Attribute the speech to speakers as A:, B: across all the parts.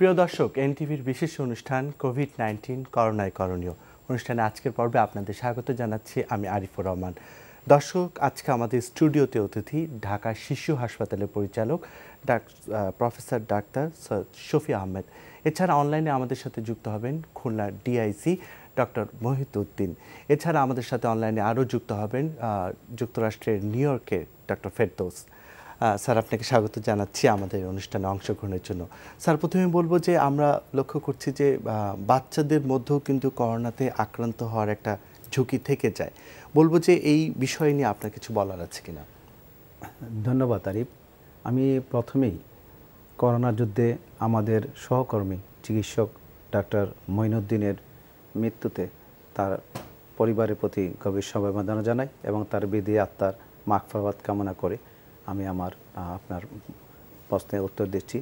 A: প্রিয় দর্শক, এনটিভির বিশেষ অনুষ্ঠান কোভিড-19 করোনায় করণীয় অনুষ্ঠানে আজকের পর্বে আপনাদের স্বাগত জানাচ্ছি আমি আরিফুর রহমান। দর্শক, আজকে আমাদের স্টুডিওতে অতিথি ঢাকা শিশু হাসপাতালের পরিচালক প্রফেসর ডাক্তার শফি আহমেদ। এছাড়া অনলাইনে আমাদের সাথে যুক্ত হবেন খুলনার ডিআইসি ডক্টর মহিউদ্দিন। এছাড়া আমাদের সাথে অনলাইনে আরও যুক্ত হবেন যুক্তরাষ্ট্রের নিউ ইয়র্কের ডক্টর ফেরদৌস। স্যার, আপনাকে স্বাগত জানাচ্ছি আমাদের অনুষ্ঠানে অংশগ্রহণের জন্য। স্যার, প্রথমে বলবো যে আমরা লক্ষ্য করছি যে বাচ্চাদের মধ্যেও কিন্তু করোনাতে আক্রান্ত হওয়ার একটা ঝুঁকি থেকে যায়। বলবো যে এই বিষয় নিয়ে আপনার কিছু বলার আছে কিনা?
B: ধন্যবাদ আরিফ। আমি প্রথমেই করোনা যুদ্ধে আমাদের সহকর্মী চিকিৎসক ডাক্তার মঈনুদ্দিনের মৃত্যুতে তার পরিবারের প্রতি গভীর সমবেদনা জানাই এবং তার বিধি আত্মার মাগফিরাত কামনা করে আমি আপনার প্রশ্নের উত্তর দিচ্ছি।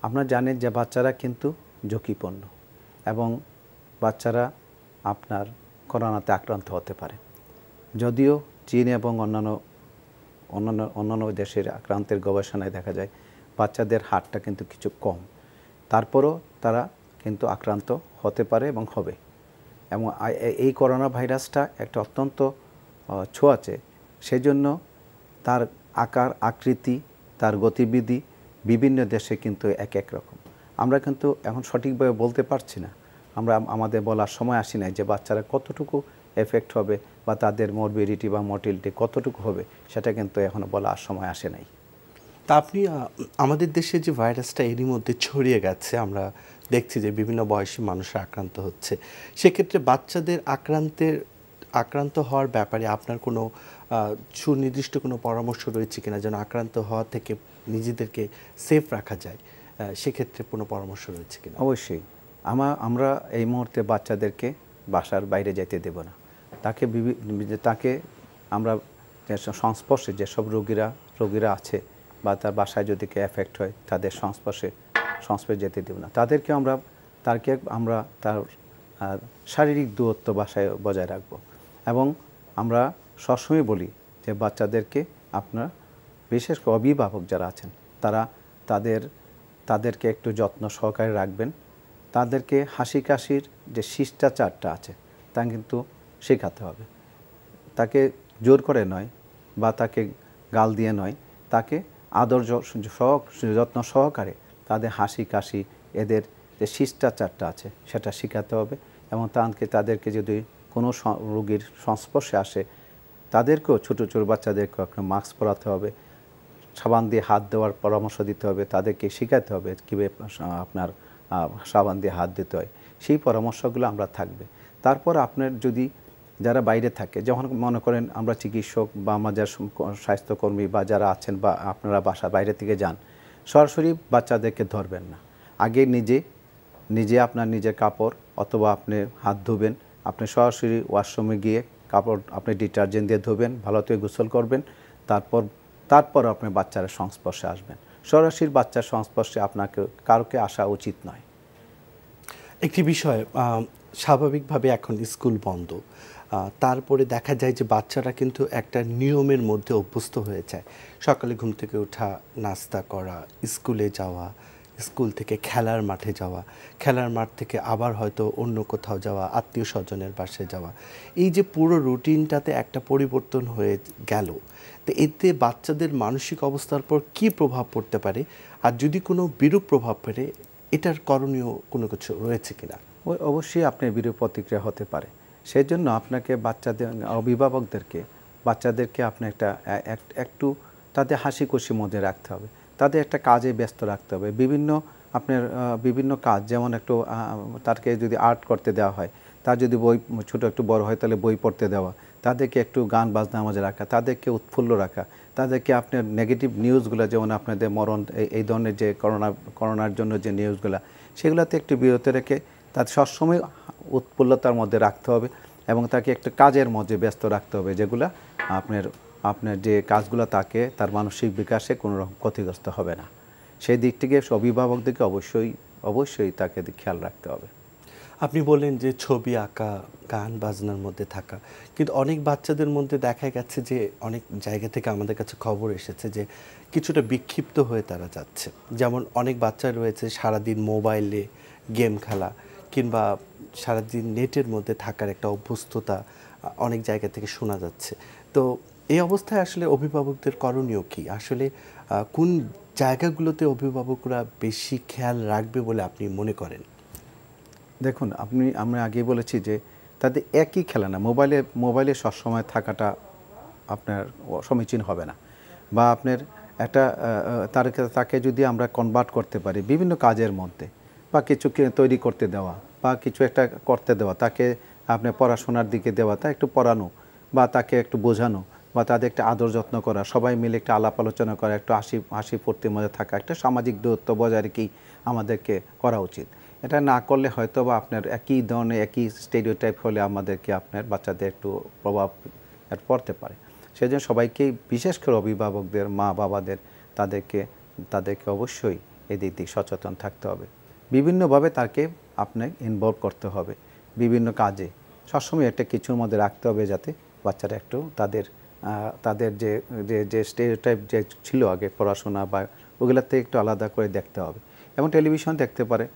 B: আপনারা জানেন যে বাচ্চারা কিন্তু ঝুঁকিপূর্ণ এবং বাচ্চারা আপনার করোনাতে আক্রান্ত হতে পারে। যদিও চীন এবং অন্যান্য দেশের আক্রান্তের গবেষণায় দেখা যায় বাচ্চাদের হারটা কিন্তু কিছু কম, তারপরও তারা কিন্তু আক্রান্ত হতে পারে এবং হবে। এবং এই করোনা ভাইরাসটা একটা অত্যন্ত ছোঁয়াচে, সেই জন্য তার আকার আকৃতি তার গতিবিধি বিভিন্ন দেশে কিন্তু এক রকম। আমরা কিন্তু এখন সঠিকভাবে বলতে পারছি না, আমাদের বলার সময় আসি নাই যে বাচ্চারা কতটুকু এফেক্ট হবে বা তাদের মরবিডিটি বা মর্টিলিটি কতটুকু হবে, সেটা কিন্তু এখনও বলার সময় আসে নাই।
A: তা আপনি আমাদের দেশে যে ভাইরাসটা এরই মধ্যে ছড়িয়ে গেছে, আমরা দেখছি যে বিভিন্ন বয়সী মানুষরা আক্রান্ত হচ্ছে, সেক্ষেত্রে বাচ্চাদের আক্রান্ত হওয়ার ব্যাপারে আপনার কোনো সুনির্দিষ্ট কোনো পরামর্শ রয়েছে কিনা, যেন আক্রান্ত হওয়া থেকে নিজেদেরকে সেফ রাখা যায়? সেক্ষেত্রে কোনো পরামর্শ রয়েছে কিনা?
B: অবশ্যই। আমরা এই মুহূর্তে বাচ্চাদেরকে বাসার বাইরে যেতে দেব না। তাকে আমরা সংস্পর্শে যেসব রোগীরা আছে বা তার বাসায় যদি কেউ এফেক্ট হয় তাদের সংস্পর্শে যেতে দেব না। তাকে আমরা তার শারীরিক দূরত্ব বাসায় বজায় রাখব। এবং আমরা সবসময় বলি যে বাচ্চাদেরকে আপনার বিশেষ করে অভিভাবক যারা আছেন তাদেরকে একটু যত্ন সহকারে রাখবেন। তাদেরকে হাসি কাশির যে শিষ্টাচারটা আছে তা কিন্তু শেখাতে হবে। তাকে জোর করে নয় বা তাকে গাল দিয়ে নয়, তাকে আদর যত্ন সহকারে তাদের হাসি কাশি এদের যে শিষ্টাচারটা আছে সেটা শেখাতে হবে। এবং তাদেরকে যদি কোনো রোগীর সংস্পর্শে আসে তাদেরকেও ছোটো বাচ্চাদেরকেও একটা মাস্ক পরাতে হবে, সাবান দিয়ে হাত দেওয়ার পরামর্শ দিতে হবে, তাদেরকে শেখাতে হবে কীভাবে আপনার সাবান দিয়ে হাত দিতে হয়। সেই পরামর্শগুলো আমরা থাকবে। তারপর আপনার যদি যারা বাইরে থাকে, যখন মনে করেন আমরা চিকিৎসক বা আমাদের স্বাস্থ্যকর্মী বা যারা আছেন বা আপনারা বাসা বাইরে থেকে যান, সরাসরি বাচ্চাদেরকে ধরবেন না। আগে নিজে আপনার নিজের কাপড় অথবা আপনি হাত ধুবেন, আপনি সরাসরি ওয়াশরুমে গিয়ে কাপড় আপনি ডিটারজেন্ট দিয়ে ধুবেন, ভালো করে গোসল করবেন, তারপর আপনি বাচ্চারা সংস্পর্শে আসবেন। সরাসরি বাচ্চার সংস্পর্শে কারোকে আসা উচিত নয়।
A: একটি বিষয়, স্বাভাবিকভাবে এখন স্কুল বন্ধ, তারপরে দেখা যায় যে বাচ্চারা কিন্তু একটা নিয়মের মধ্যে অভ্যস্ত হয়ে যায়। সকালে ঘুম থেকে ওঠা, নাস্তা করা, স্কুলে যাওয়া, স্কুল থেকে খেলার মাঠে যাওয়া, খেলার মাঠ থেকে আবার হয়তো অন্য কোথাও যাওয়া, আত্মীয় স্বজনের বাসায় যাওয়া, এই যে পুরো রুটিনটাতে একটা পরিবর্তন হয়ে গেল, তো এতে বাচ্চাদের মানসিক অবস্থার পর কী প্রভাব পড়তে পারে? আর যদি কোনো বিরূপ প্রভাব পড়ে, এটার করণীয় কোনো কিছু রয়েছে কিনা?
B: অবশ্যই আপনার বিরূপ প্রতিক্রিয়া হতে পারে। সেই জন্য আপনাকে বাচ্চাদেরকে আপনি একটু তাদের হাসি খুশির মধ্যে রাখতে হবে, তাদের একটা কাজে ব্যস্ত রাখতে হবে। বিভিন্ন কাজ, যেমন তাকে যদি আর্ট করতে দেওয়া হয়, তার যদি বই ছোটো একটু বড় হয় তাহলে বই পড়তে দেওয়া, তাদেরকে একটু গান বাজনার মাঝে রাখা, তাদেরকে উৎফুল্ল রাখা, তাদেরকে আপনার নেগেটিভ নিউজগুলো, যেমন আপনাদের মরণ এই ধরনের যে করোনার জন্য যে নিউজগুলো, সেগুলোতে একটু বিরত রেখে তাদের সবসময় উৎফুল্লতার মধ্যে রাখতে হবে এবং তাকে একটা কাজের মধ্যে ব্যস্ত রাখতে হবে, যেগুলো আপনার যে কাজগুলো তার মানসিক বিকাশে কোনো রকম ক্ষতিগ্রস্ত হবে না। সেই দিক থেকে অভিভাবকদেরকে অবশ্যই তাকে খেয়াল রাখতে হবে।
A: আপনি বললেন যে ছবি আঁকা, গান বাজনার মধ্যে থাকা, কিন্তু অনেক বাচ্চাদের মধ্যে দেখা গেছে যে অনেক জায়গা থেকে আমাদের কাছে খবর এসেছে যে কিছুটা বিক্ষিপ্ত হয়ে তারা যাচ্ছে। যেমন অনেক বাচ্চা রয়েছে সারাদিন মোবাইলে গেম খেলা কিংবা সারাদিন নেটের মধ্যে থাকার একটা অভ্যস্ততা অনেক জায়গা থেকে শোনা যাচ্ছে। তো এই অবস্থায় আসলে অভিভাবকদের করণীয় কি? আসলে কোন জায়গাগুলোতে অভিভাবকরা বেশি খেয়াল রাখবে বলে আপনি মনে করেন?
B: দেখুন, আমরা আগেই বলেছি যে তাদের একই খেলা না, মোবাইলে সবসময় থাকাটা আপনার সমীচীন হবে না। বা আপনার একটা তাকে যদি আমরা কনভার্ট করতে পারি বিভিন্ন কাজের মধ্যে, বা কিছু তৈরি করতে দেওয়া, বা কিছু একটা করতে দেওয়া, তাকে আপনার পড়াশোনার দিকে দেওয়া, তা একটু পড়ানো, বা তাকে একটু বোঝানো, বা তাদের একটা আদর যত্ন করা, সবাই মিলে একটা আলাপ আলোচনা করা, একটু হাসি ফুর্তির মধ্যে থাকা, একটা সামাজিক দূরত্ব বজায় রেখেই আমাদেরকে করা উচিত। এটা না করলে হয়তো বা আপনার একই ধরনের একই স্টেরিওটাইপ হলে আমাদেরকে আপনার বাচ্চাদের একটু প্রভাব পড়তে পারে। সেজন্য সবাইকেই, বিশেষ করে অভিভাবকদের, মা বাবাদের, তাদেরকে অবশ্যই এদিক দিক সচেতন থাকতে হবে। বিভিন্নভাবে তাকে আপনাকে ইনভলভ করতে হবে বিভিন্ন কাজে। সবসময় একটা কিছুর মধ্যে রাখতে হবে যাতে বাচ্চারা একটু তাদের যে স্টেরিওটাইপ যে ছিল আগে পড়াশোনা বা ওগুলোতে একটু আলাদা করে দেখতে হবে। এবং টেলিভিশন দেখতে পারে,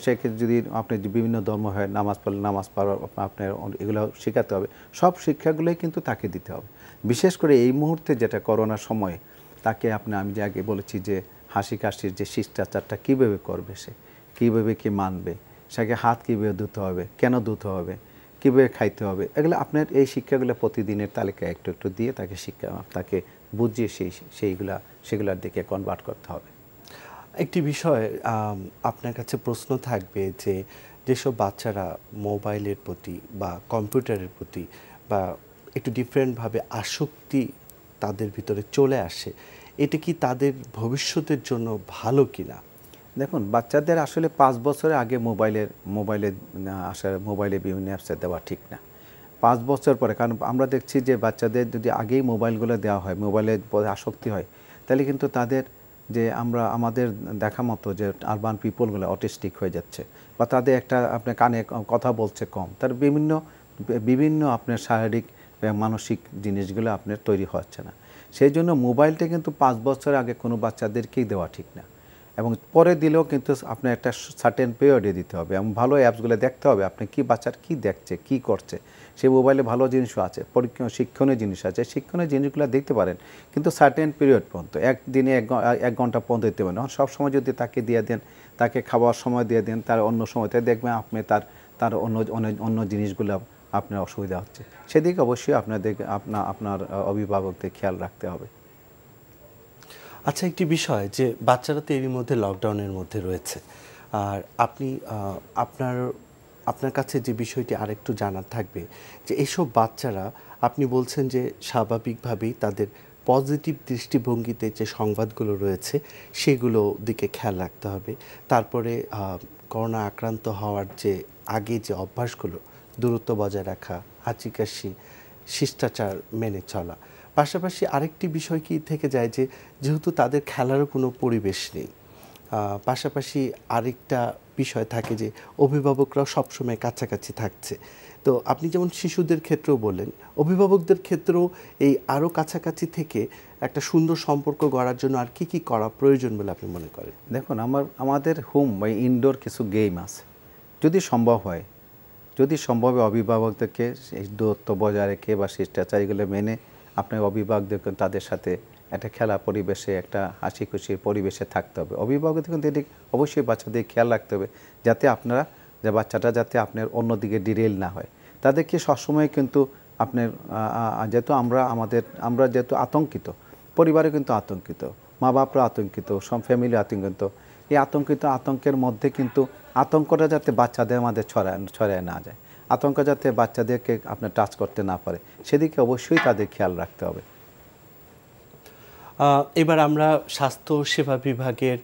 B: সেক্ষেত্রে যদি আপনি বিভিন্ন ধর্ম হয়, নামাজ পড়লে নামাজ পড়া আপনার এগুলো শেখাতে হবে। সব শিক্ষাগুলোই কিন্তু তাকে দিতে হবে। বিশেষ করে এই মুহূর্তে যেটা করোনার সময়ে তাকে আমি যে আগে বলেছি যে হাসি কাশির যে শিষ্টাচারটা কীভাবে করবে, সে কীভাবে কি মানবে, সেকে হাত কীভাবে ধুতে হবে, কেন ধুতে হবে, কীভাবে খাইতে হবে, এগুলো আপনার এই শিক্ষাগুলো প্রতিদিনের তালিকায় একটু একটু দিয়ে তাকে বুঝিয়ে সেগুলোর দিকে কনভার্ট করতে হবে।
A: একটি বিষয় আপনার কাছে প্রশ্ন থাকবে যে যেসব বাচ্চারা মোবাইলের প্রতি বা কম্পিউটারের প্রতি বা একটু ডিফারেন্টভাবে আসক্তি তাদের ভিতরে চলে আসে, এটা কি তাদের ভবিষ্যতের জন্য ভালো কিনা?
B: দেখুন, বাচ্চাদের আসলে ৫ বছরের আগে মোবাইলে বিভিন্ন অ্যাপসে দেওয়া ঠিক না। ৫ বছর পরে, কারণ আমরা দেখছি যে বাচ্চাদের যদি আগেই মোবাইলগুলো দেওয়া হয়, মোবাইলের আসক্তি হয়, তাহলে কিন্তু তাদের যে আমাদের দেখা মতো যে আরবান পিপলগুলো অটিস্টিক হয়ে যাচ্ছে, বা তাদের একটা আপনার কানে কথা বলছে কম, তার বিভিন্ন আপনার শারীরিক মানসিক জিনিসগুলো আপনার তৈরি হচ্ছে না। সেই জন্য মোবাইলটা কিন্তু ৫ বছর আগে কোনো বাচ্চাদেরকেই দেওয়া ঠিক না। এবং পরে দিলেও কিন্তু আপনার একটা সার্টেন পিরিয়ডে দিতে হবে, এবং ভালো অ্যাপসগুলো দেখতে হবে আপনি বাচ্চার কী দেখছে, কী করছে। সেই মোবাইলে ভালো জিনিসও আছে, শিক্ষণীয় জিনিস আছে, শিক্ষণীয় জিনিসগুলো দেখতে পারেন, কিন্তু সার্টেন পিরিয়ড পর্যন্ত, একদিনে ১ ঘন্টা পর্যন্ত দিতে পারেন। সব সময় যদি তাকে দিয়ে দেন, তাকে খাওয়ার সময় দিয়ে দেন, তার অন্য সময়তে দেখবেন আপনি তার অন্য জিনিসগুলো আপনার অসুবিধা হচ্ছে। সেদিকে অবশ্যই আপনার অভিভাবকদের খেয়াল রাখতে হবে।
A: আচ্ছা, একটি বিষয় যে বাচ্চারা তো এরই মধ্যে লকডাউনের মধ্যে রয়েছে, আর আপনার কাছে যে বিষয়টি আরেকটু জানার থাকবে যে এইসব বাচ্চারা, আপনি বলছেন যে স্বাভাবিকভাবেই তাদের পজিটিভ দৃষ্টিভঙ্গিতে যে সংবাদগুলো রয়েছে সেগুলো দিকে খেয়াল রাখতে হবে। তারপরে করোনা আক্রান্ত হওয়ার যে আগে যে অভ্যাসগুলো, দূরত্ব বজায় রাখা, হাঁচি কাশি, শিষ্টাচার মেনে চলা, পাশাপাশি আরেকটি বিষয় কি থেকে যায় যে যেহেতু তাদের খেলারও কোনো পরিবেশ নেই, পাশাপাশি আরেকটা বিষয় থাকে যে অভিভাবকরাও সবসময় কাছাকাছি থাকছে। তো আপনি যেমন শিশুদের ক্ষেত্রেও বললেন, অভিভাবকদের ক্ষেত্রেও এই আরও কাছাকাছি থেকে একটা সুন্দর সম্পর্ক গড়ার জন্য আর কি কি করা প্রয়োজন বলে আপনি মনে করেন?
B: দেখুন, আমাদের হোম বা ইনডোর কিছু গেম আছে, যদি সম্ভব হয় অভিভাবকদেরকে এই দূরত্ব বজায় রেখে বা শিষ্টাচার এগুলো মেনে আপনার অভিভাবকদেরকে তাদের সাথে একটা খেলা পরিবেশে, একটা হাসি খুশির পরিবেশে থাকতে হবে। অভিভাবকদের কিন্তু এদিক অবশ্যই বাচ্চাদের খেয়াল রাখতে হবে, যাতে বাচ্চাটা যাতে আপনার অন্যদিকে ডিরেল না হয়। তাদেরকে সবসময় কিন্তু আপনার যেহেতু আমরা যেহেতু আতঙ্কিত, পরিবারে কিন্তু আতঙ্কিত, মা বাপরা আতঙ্কিত, সব ফ্যামিলি আতঙ্কিত, এই আতঙ্কের মধ্যে কিন্তু আতঙ্কটা যাতে বাচ্চাদের মধ্যে ছড়ায় না যায়, আতঙ্ক যাতে বাচ্চাদেরকে আপনার টাচ করতে না পারে, সেদিকে অবশ্যই তাদের খেয়াল রাখতে হবে।
A: এবার আমরা স্বাস্থ্য সেবা বিভাগের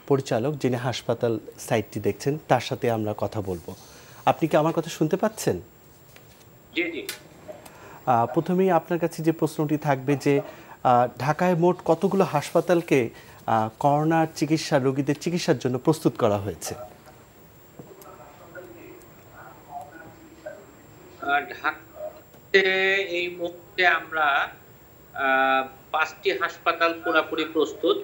A: পরিচালক, যিনি হাসপাতাল সাইটটি দেখছেন, তার সাথে আমরা কথা বলবো। আপনি কি আমার কথা শুনতে পাচ্ছেন?
C: জি জি।
A: প্রথমেই আপনার কাছে যে প্রশ্নটি থাকবে যে ঢাকায় মোট কতগুলো হাসপাতালকে করোনার রোগীদের চিকিৎসার জন্য প্রস্তুত করা হয়েছে?
C: ঢাকাতে এই মুহূর্তে আমরা 5টি হাসপাতাল পুরোপুরি প্রস্তুত।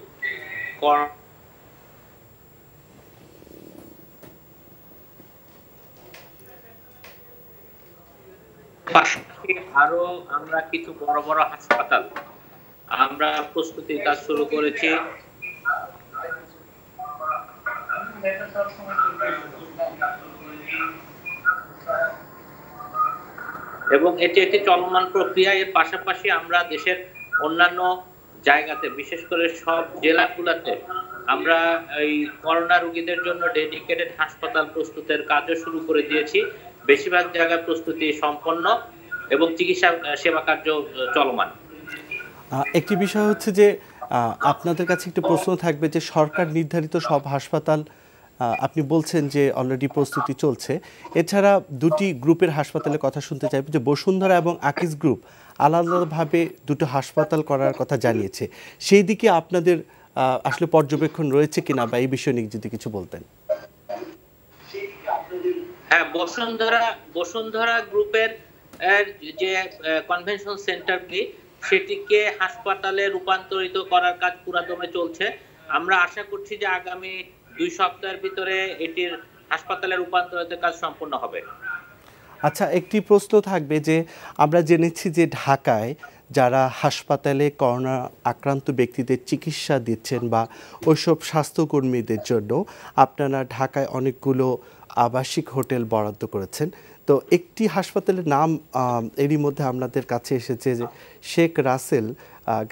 C: পাশাপাশি আরো আমরা কিছু বড় বড় হাসপাতাল আমরা প্রস্তুতির কাজ শুরু করেছি। এবং এটি একটি চলমান প্রক্রিয়া। এর পাশাপাশি আমরা দেশের অন্যান্য জায়গাতে, বিশেষ করে সব জেলাগুলোতে আমরা এই করোনা রোগীদের জন্য ডেডিকেটেড হাসপাতাল প্রস্তুতের কাজও শুরু করে দিয়েছি। বেশিরভাগ জায়গায় প্রস্তুতি সম্পন্ন এবং চিকিৎসা সেবা কার্য চলমান।
A: একটি বিষয় হচ্ছে যে আপনাদের কাছে একটি প্রশ্ন থাকবে যে সরকার নির্ধারিত সব হাসপাতাল আপনি বলছেন যে অলরেডি প্রস্তুতি চলছে, এছাড়া দুটি গ্রুপের হাসপাতালের কথা শুনতে চাইব যে বসুন্ধরা এবং আকিজ গ্রুপ আলাদাভাবে দুটো হাসপাতাল করার কথা জানিয়েছে। সেই দিকে আপনাদের আসলে পর্যবেক্ষণ রয়েছে কিনা বা এই বিষয় নিয়ে যদি কিছু বলতেন।
C: হ্যাঁ, বসুন্ধরা গ্রুপের যে কনভেনশন সেন্টারটি সেটিকে হাসপাতালে রূপান্তরিত করার কাজ পুরাদমে চলছে। আমরা আশা করছি যে আগামী 2 সপ্তাহের ভিতরে এটির হাসপাতালে রূপান্তরিতের কাজ সম্পন্ন হবে।
A: আচ্ছা, একটি প্রশ্ন থাকবে যে আমরা জেনেছি যে ঢাকায় যারা হাসপাতালে করোনা আক্রান্ত ব্যক্তিদের চিকিৎসা দিচ্ছেন বা ওইসব স্বাস্থ্যকর্মীদের জন্য আপনারা ঢাকায় অনেকগুলো আবাসিক হোটেল বরাদ্দ করেছেন। তো একটি হাসপাতালের নাম এরই মধ্যে আপনাদের কাছে এসেছে যে Sheikh Russel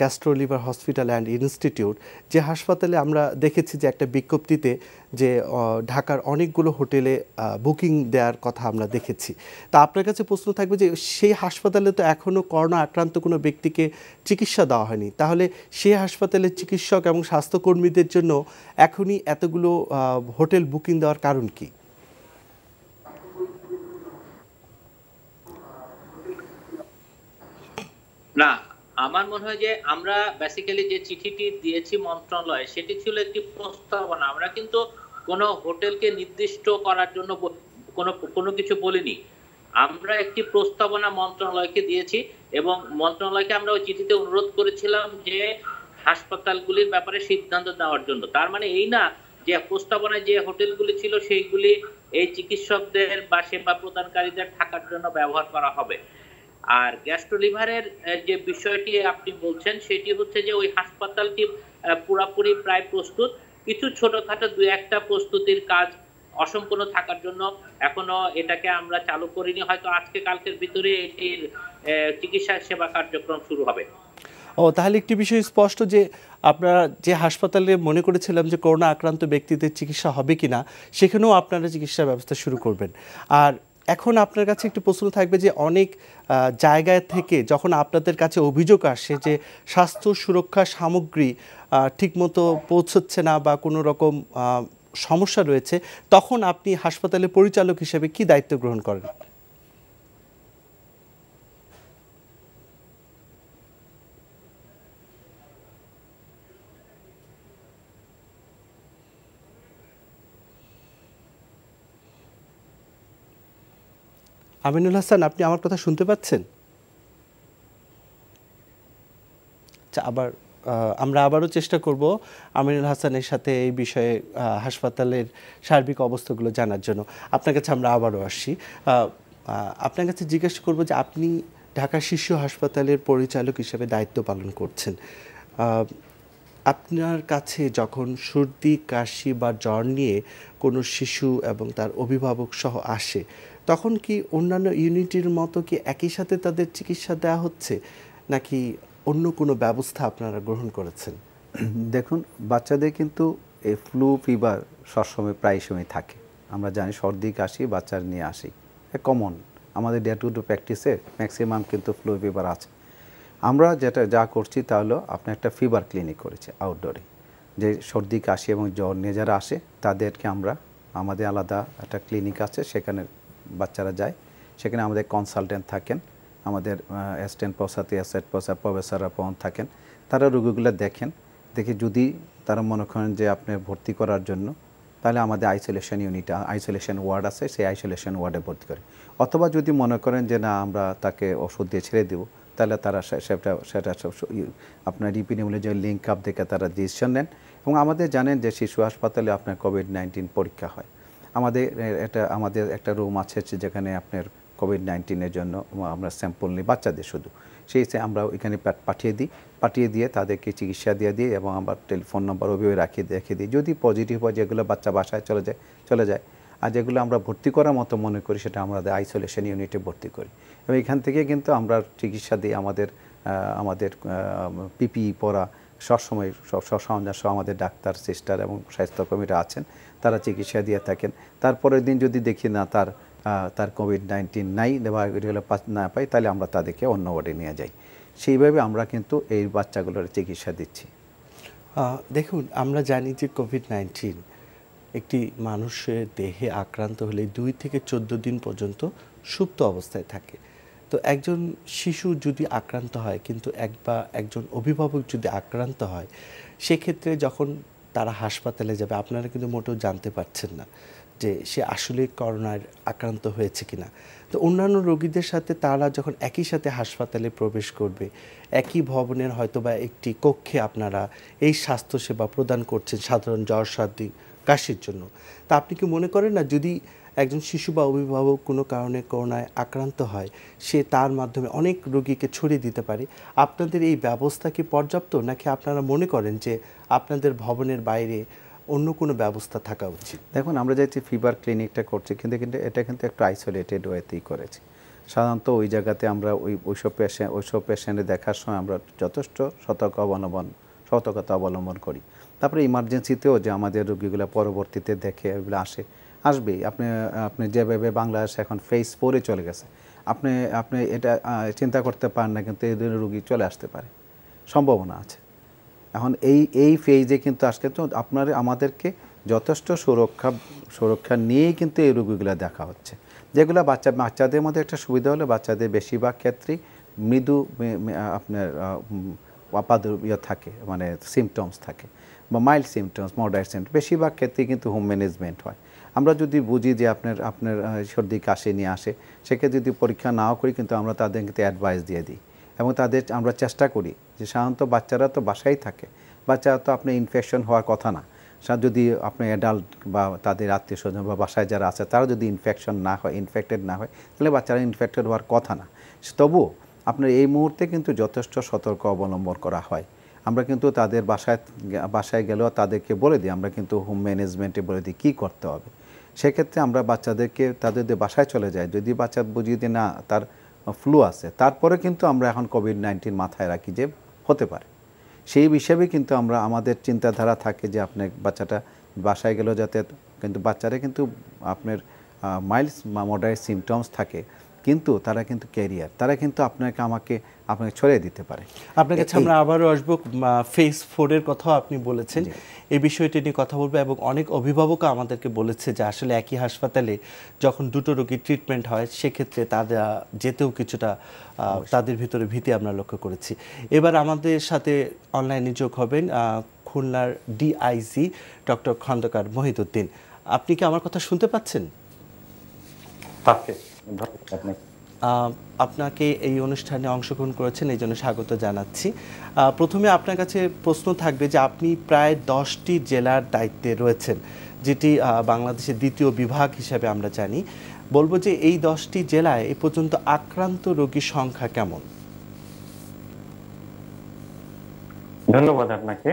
A: gastro liver hospital and institute, যে হাসপাতালে আমরা দেখেছি যে একটা বিজ্ঞপ্তিতে যে ঢাকার অনেকগুলো হোটেলে বুকিং দেওয়ার কথা আমরা দেখেছি। তা আপনার কাছে প্রশ্ন থাকবে যে সেই হাসপাতালে তো এখনও করোনা আক্রান্ত কোনো ব্যক্তিকে চিকিৎসা দেওয়া হয়নি, তাহলে সেই হাসপাতালের চিকিৎসক এবং স্বাস্থ্যকর্মীদের জন্য এখনই এতগুলো হোটেল বুকিং দেওয়ার কারণ কি?
C: না, আমার মনে হয় যে আমরা বেসিক্যালি যে চিঠিটি দিয়েছি মন্ত্রণালয়ে সেটি ছিল একটি প্রস্তাবনা। আমরা কিন্তু কোনো হোটেলকে নির্দিষ্ট করার জন্য কোনো কিছু বলিনি। আমরা একটি প্রস্তাবনা মন্ত্রণালয়কে দিয়েছি এবং মন্ত্রণালয়কে আমরা ওই চিঠিতে অনুরোধ করেছিলাম যে হাসপাতালগুলির ব্যাপারে সিদ্ধান্ত নেওয়ার জন্য। তার মানে এই না যে প্রস্তাবনায় যে হোটেলগুলি ছিল সেইগুলি এই চিকিৎসকদের বা সেবা প্রদানকারীদের থাকার জন্য ব্যবহার করা হবে। আর গ্যাস্ট্রো-লিভারের যে বিষয়টি আপনি বলছেন সেটি হচ্ছে যে ওই হাসপাতালটি পুরোপুরি প্রায় প্রস্তুত। কিছু ছোটখাটো 2-1টা প্রস্তুতির কাজ অসম্পূর্ণ থাকার জন্য এখনো এটাকে আমরা চালু করিনি। হয়তো আজকে কালকের ভিতরে এটির চিকিৎসা সেবা কার্যক্রম শুরু হবে।
A: তাহলে একটি বিষয় স্পষ্ট যে আপনারা যে হাসপাতালে মনে করেছিলাম যে করোনা আক্রান্ত ব্যক্তিদের চিকিৎসা হবে কিনা, সেখানেও আপনারা চিকিৎসা ব্যবস্থা শুরু করবেন। আর এখন আপনার কাছে একটি প্রশ্ন থাকবে যে অনেক জায়গায় থেকে যখন আপনাদের কাছে অভিযোগ আসে যে স্বাস্থ্য সুরক্ষা সামগ্রী ঠিকমতো পৌঁছচ্ছে না বা কোনো রকম সমস্যা রয়েছে, তখন আপনি হাসপাতালে পরিচালক হিসেবে কি দায়িত্ব গ্রহণ করেন? আমিনুল হাসান, আপনি আমার কথা শুনতে পাচ্ছেন? আচ্ছা, আমরা আবারও চেষ্টা করব আমিনুল হাসানের সাথে এই বিষয়ে হাসপাতালের সার্বিক অবস্থাগুলো জানার জন্য। আপনার কাছে আমরা আবারও আসছি। আপনার কাছে জিজ্ঞাসা করব যে আপনি ঢাকা শিশু হাসপাতালের পরিচালক হিসেবে দায়িত্ব পালন করছেন। আপনার কাছে যখন সর্দি, কাশি বা জ্বর নিয়ে কোনো শিশু এবং তার অভিভাবক সহ আসে, তখন কি অন্যান্য ইউনিটের মতো কি একই সাথে তাদের চিকিৎসা দেওয়া হচ্ছে, নাকি অন্য কোনো ব্যবস্থা আপনারা গ্রহণ করেছেন?
B: দেখুন, বাচ্চাদের কিন্তু এই ফ্লু ফিভার সবসময় প্রায় সময় থাকে। আমরা জানি সর্দি কাশি বাচ্চার নিয়ে আসি, কমন আমাদের ডে টু ডে প্র্যাকটিসে ম্যাক্সিমাম কিন্তু ফ্লু ফিভার আছে। আমরা যা করছি তা হলো আপনার একটা ফিভার ক্লিনিক করেছি আউটডোরে, যে সর্দি কাশি এবং জ্বর নিয়ে যারা আসে তাদেরকে আমাদের আলাদা একটা ক্লিনিক আছে, সেখানে বাচ্চারা যায়। সেখানে আমাদের কনসালটেন্ট থাকেন, আমাদের অ্যাসিস্ট্যান্ট প্রফেসররা থাকেন। তারা রোগীগুলো দেখে যদি তারা মনে করেন যে আপনি ভর্তি করার জন্য তাহলে আমাদের আইসোলেশন ওয়ার্ড আছে, সেই আইসোলেশন ওয়ার্ডে ভর্তি করে। অথবা যদি মনে করেন যে না আমরা তাকে ওষুধ দিয়ে ছেড়ে দেবো, তাহলে তারা সেটা আপনার ইপিডেমিওলজি লিঙ্ক আপ দেখে তারা ডিসিশন নেন। এবং আমাদের জানেন যে শিশু হাসপাতালে আপনার কোভিড-19 পরীক্ষা হয়। আমাদের একটা রুম আছে যেখানে আপনার কোভিড-19-এর জন্য আমরা স্যাম্পল নিই, বাচ্চাদের শুধু। আমরা ওইখানে পাঠিয়ে দিয়ে তাদেরকে চিকিৎসা দিয়ে দিই এবং আমরা টেলিফোন নম্বর ওইভাবে রেখে দিই। যদি পজিটিভ হয় যেগুলো বাচ্চা বাসায় চলে যায়, আর যেগুলো আমরা ভর্তি করার মতো মনে করি সেটা আমাদের আইসোলেশন ইউনিটে ভর্তি করি। এবং এখান থেকে কিন্তু আমরা চিকিৎসা দিই। আমাদের পিপিই পরা সবসময় সব সরঞ্জাম সহ আমাদের ডাক্তার, সিস্টার এবং স্বাস্থ্যকর্মীরা আছেন, তারা চিকিৎসা দিয়ে থাকেন। তারপরের দিন যদি দেখি না তার কোভিড-19 নাই বা এগুলো না পাই, তাহলে আমরা তাদেরকে অন্য ওয়ার্ডে নিয়ে যাই। সেইভাবে আমরা কিন্তু এই বাচ্চাগুলোর চিকিৎসা দিচ্ছি।
A: দেখুন, আমরা জানি যে কোভিড-19 একটি মানুষের দেহে আক্রান্ত হলে 2 থেকে 14 দিন পর্যন্ত সুপ্ত অবস্থায় থাকে। তো একজন শিশু যদি আক্রান্ত হয়, কিন্তু একজন অভিভাবক যদি আক্রান্ত হয়, সেক্ষেত্রে যখন তারা হাসপাতালে যাবে, আপনারা কিন্তু মোটেও জানতে পারছেন না যে সে আসলে করোনার আক্রান্ত হয়েছে কিনা। তো অন্যান্য রোগীদের সাথে তারা যখন একই সাথে হাসপাতালে প্রবেশ করবে, একই ভবনের হয়তোবা একটি কক্ষে আপনারা এই স্বাস্থ্যসেবা প্রদান করছেন সাধারণ জ্বর, সর্দি, কাশির জন্য। তা আপনি কি মনে করেন না, যদি একজন শিশু বা অভিভাবক কোনো কারণে করোনায় আক্রান্ত হয়, সে তার মাধ্যমে অনেক রোগীকে ছড়িয়ে দিতে পারে? আপনাদের এই ব্যবস্থা কি পর্যাপ্ত, নাকি আপনারা মনে করেন যে আপনাদের ভবনের বাইরে অন্য কোনো ব্যবস্থা থাকা উচিত?
B: দেখুন, আমরা যেহেতু ফিভার ক্লিনিকটা করছি, কিন্তু এটা কিন্তু একটু আইসোলেটেড ওয়েতেই করেছি। সাধারণত ওই জায়গাতে আমরা ওইসব পেশেন্টে দেখার সময় আমরা যথেষ্ট সতর্কতা অবলম্বন করি। তারপরে ইমার্জেন্সিতেও যে আমাদের রোগীগুলো পরবর্তীতে দেখে ওইগুলো আসবেই। আপনি যেভাবে বাংলাদেশ এখন ফেজ 4-এ চলে গেছে, আপনি এটা চিন্তা করতে পারেন না, কিন্তু এই ধরনের রোগী চলে আসতে পারে, সম্ভাবনা আছে। এখন এই ফেজে কিন্তু আসলে তো আমাদেরকে যথেষ্ট সুরক্ষা নিয়েই কিন্তু এই রোগীগুলো দেখা হচ্ছে। যেগুলো বাচ্চাদের মধ্যে একটা সুবিধা হলো, বাচ্চাদের বেশিরভাগ ক্ষেত্রেই মৃদু আপনার থাকে, মানে সিমটমস থাকে, বা মাইল্ড সিমটমস, মডারেট সিমটমস, বেশিরভাগ ক্ষেত্রেই কিন্তু হোম ম্যানেজমেন্ট হয়। আমরা যদি বুঝি যে আপনার সর্দি কাশি নিয়ে আসে, সেক্ষেত্রে যদি পরীক্ষা নাও করি, কিন্তু আমরা তাদের কিন্তু অ্যাডভাইস দিয়ে দিই এবং আমরা চেষ্টা করি যে সাধারণত বাচ্চারা তো বাসায় থাকে, বাচ্চারা তো আপনার ইনফেকশন হওয়ার কথা না। যদি আপনি অ্যাডাল্ট বা তাদের আত্মীয় স্বজন বা বাসায় যারা আছে তারা যদি ইনফেক্টেড না হয়, তাহলে বাচ্চারা ইনফেক্টেড হওয়ার কথা না। তবুও আপনার এই মুহূর্তে কিন্তু যথেষ্ট সতর্ক অবলম্বন করা হয়। আমরা কিন্তু তাদের বাসায় গেলেও তাদেরকে বলে দিই, আমরা কিন্তু হোম ম্যানেজমেন্টে বলে দিই কী করতে হবে। সেক্ষেত্রে আমরা তাদের বাসায় চলে যাই। যদি বাচ্চা বুঝিয়ে দিই না তার ফ্লু আছে, তারপরে কিন্তু আমরা এখন কোভিড-19 মাথায় রাখি যে হতে পারে। সেই হিসাবে কিন্তু আমাদের চিন্তাধারা থাকে যে আপনার বাচ্চাটা বাসায় গেলেও যাতে, কিন্তু বাচ্চারা কিন্তু আপনার মাইল্ড মডারেট সিমটমস থাকে, কিন্তু তারা কিন্তু ক্যারিয়ার, তারা কিন্তু আপনাকে ছড়িয়ে দিতে পারে।
A: আপনার কাছে আমরা আবারও আসবো, ফেজ 4-এর কথাও আপনি বলেছেন, এই বিষয়টি নিয়ে কথা বলবো। এবং অনেক অভিভাবকও আমাদেরকে বলেছে যে আসলে একই হাসপাতালে যখন দুটো রোগীর ট্রিটমেন্ট হয়, সেক্ষেত্রে তারা যেতেও কিছুটা তাদের ভিতরে ভীতি আমরা লক্ষ্য করেছি। এবার আমাদের সাথে অনলাইনে যোগ হবেন খুলনার ডিআইজি ডক্টর খন্দকার মহিদুদ্দিন। আপনি কি আমার কথা শুনতে পাচ্ছেন? আপনাকে এই অনুষ্ঠানে অংশগ্রহণ করেছেন, এই জন্য স্বাগত জানাচ্ছি। প্রথমে আপনার কাছে প্রশ্ন থাকবে যে আপনি প্রায় 10টি জেলার দায়িত্বে রয়েছেন, যেটি বাংলাদেশের দ্বিতীয় বিভাগ হিসাবে আমরা জানি। বলবো যে এই 10টি জেলায় এ পর্যন্ত আক্রান্ত রোগীর সংখ্যা কেমন?
D: ধন্যবাদ আপনাকে।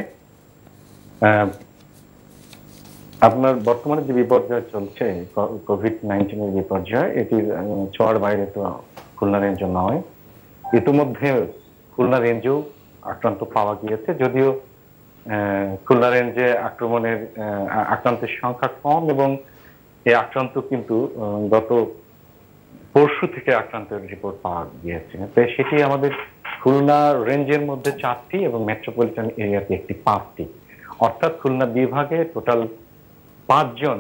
D: আপনার বর্তমানে যে বিপর্যয় চলছে, কোভিড-19 এর বিপর্যয়, এটির ছোঁয়ার বাইরে তো খুলনা রেঞ্জও নয়। ইতিমধ্যে খুলনা রেঞ্জেও আক্রান্ত পাওয়া গিয়েছে, যদিও খুলনা রেঞ্জে আক্রান্তের সংখ্যা কম, এবং এই আক্রান্ত কিন্তু গত পরশু থেকে আক্রান্তের রিপোর্ট পাওয়া গিয়েছে। তো সেটি আমাদের খুলনা রেঞ্জের মধ্যে 4টি এবং মেট্রোপলিটন এরিয়াতে একটি 5টি, অর্থাৎ খুলনা বিভাগে টোটাল 5 জন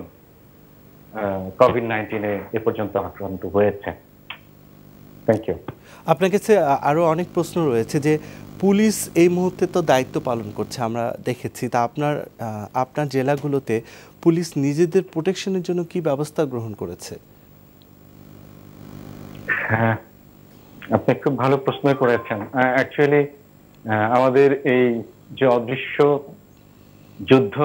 D: কোভিড-19 এ পর্যন্ত আক্রান্ত হয়েছে। Thank you.
A: আপনার কাছে আরও অনেক প্রশ্ন রয়েছে যে পুলিশ এই মুহূর্তে তো দায়িত্ব পালন করছে, আমরা দেখেছি। তা আপনার জেলাগুলোতে পুলিশ নিজেদের প্রোটেকশনের জন্য কি ব্যবস্থা গ্রহণ করেছে?
D: হ্যাঁ, আপনি খুব ভালো প্রশ্ন করেছেন। অ্যাকচুয়ালি আমাদের এই যে অদৃশ্য যুদ্ধ,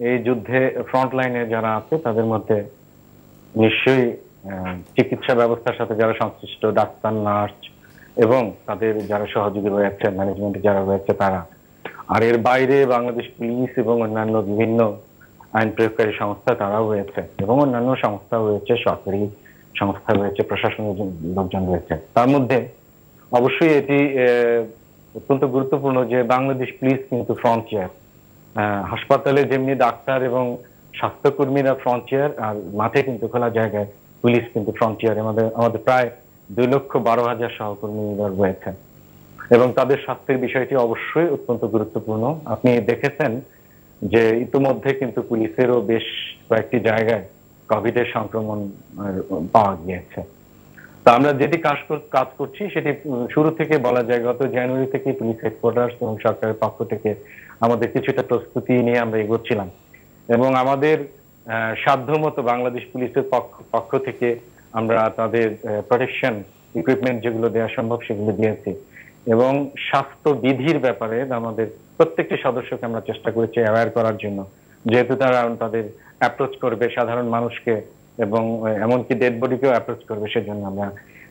D: এই যুদ্ধে ফ্রন্ট লাইনে যারা আছে তাদের মধ্যে নিশ্চয়ই চিকিৎসা ব্যবস্থার সাথে যারা সংশ্লিষ্ট ডাক্তার, নার্স এবং তাদের যারা সহযোগী রয়েছে, ম্যানেজমেন্টে যারা রয়েছে তারা, আর এর বাইরে বাংলাদেশ পুলিশ এবং অন্যান্য বিভিন্ন আইন প্রয়োগকারী সংস্থা তারাও রয়েছে, এবং অন্যান্য সংস্থা রয়েছে, সরকারি সংস্থা রয়েছে, প্রশাসনের লোকজন রয়েছে। তার মধ্যে অবশ্যই এটি অত্যন্ত গুরুত্বপূর্ণ যে বাংলাদেশ পুলিশ কিন্তু ফ্রন্টিয়ার। হাসপাতালে যেমনি ডাক্তার এবং স্বাস্থ্যকর্মীরা ফ্রন্টিয়ার, আর মাঠে কিন্তু খোলা জায়গায় পুলিশ কিন্তু ফ্রন্টিয়ার। আমাদের প্রায় 2,12,000 সহকর্মী রয়েছে, এবং তাদের স্বাস্থ্যের বিষয়টি অবশ্যই অত্যন্ত গুরুত্বপূর্ণ। আপনি দেখেছেন যে ইতিমধ্যে কিন্তু পুলিশেরও বেশ কয়েকটি জায়গায় কোভিডের সংক্রমণ পাওয়া গিয়েছে। তা আমরা যেটি কাজ করছি সেটি শুরু থেকে বলা যায় গত জানুয়ারি থেকে পুলিশ হেডকোয়ার্টার্স এবং সরকারের পক্ষ থেকে আমাদের কিছুটা প্রস্তুতি নিয়ে আমরা এগোচ্ছিলাম, এবং আমাদের সাধ্যমতো বাংলাদেশ পুলিশের পক্ষ থেকে আমরা তাদের প্রোটেকশন ইকুইপমেন্ট যেগুলো দেওয়া সম্ভব সেগুলো দিয়েছি, এবং স্বাস্থ্য বিধির ব্যাপারে আমাদের প্রত্যেকটি সদস্যকে আমরা চেষ্টা করেছি অ্যাওয়্যার করার জন্য, যেহেতু তারা তাদের অ্যাপ্রোচ করবে সাধারণ মানুষকে এবং এমনকি ডেড বডিকেও অ্যাপ্রোচ করবে, সেজন্য আমরা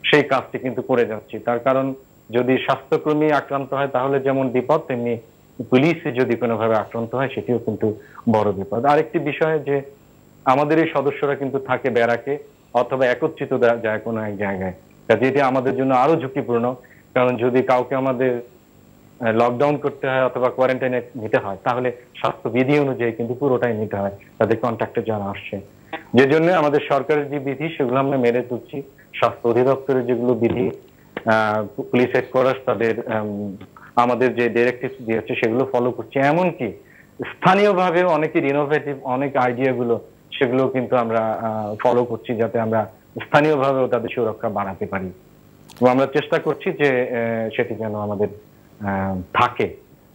D: সেই কাজটি কিন্তু করে যাচ্ছি। তার কারণ যদি স্বাস্থ্যকর্মী আক্রান্ত হয় তাহলে যেমন বিপদ, তেমনি পুলিশে যদি কোনোভাবে আক্রান্ত হয় সেটিও কিন্তু বড় বিপদ। আরেকটি বিষয় যে আমাদের এই সদস্যরা কিন্তু থাকে ব্যারাকে অথবা একত্রিত যায় কোনো এক জায়গায়, যেটি আমাদের জন্য আরো ঝুঁকিপূর্ণ। কারণ যদি কাউকে আমাদের লকডাউন করতে হয় অথবা কোয়ারেন্টাইনে নিতে হয় তাহলে স্বাস্থ্যবিধি অনুযায়ী কিন্তু পুরোটাই নিতে হয় তাদের কন্ট্যাক্টে যারা আসছে। যে জন্য আমাদের সরকারের যে বিধি সেগুলো আমরা মেনে চলছি, স্বাস্থ্য অধিদপ্তরের যেগুলো বিধি, পুলিশ হেডকোয়ার্টার্স তাদের আমাদের যে ডিরেক্টিভ দিয়েছে সেগুলো ফলো করছি। এমনকি স্থানীয়ভাবে অনেকের ইনোভেটিভ অনেক আইডিয়া গুলো সেগুলো কিন্তু আমরা ফলো করছি, যাতে আমরা স্থানীয়ভাবেও তাদের সুরক্ষা বাড়াতে পারি, এবং আমরা চেষ্টা করছি যে সেটি যেন আমাদের থাকে।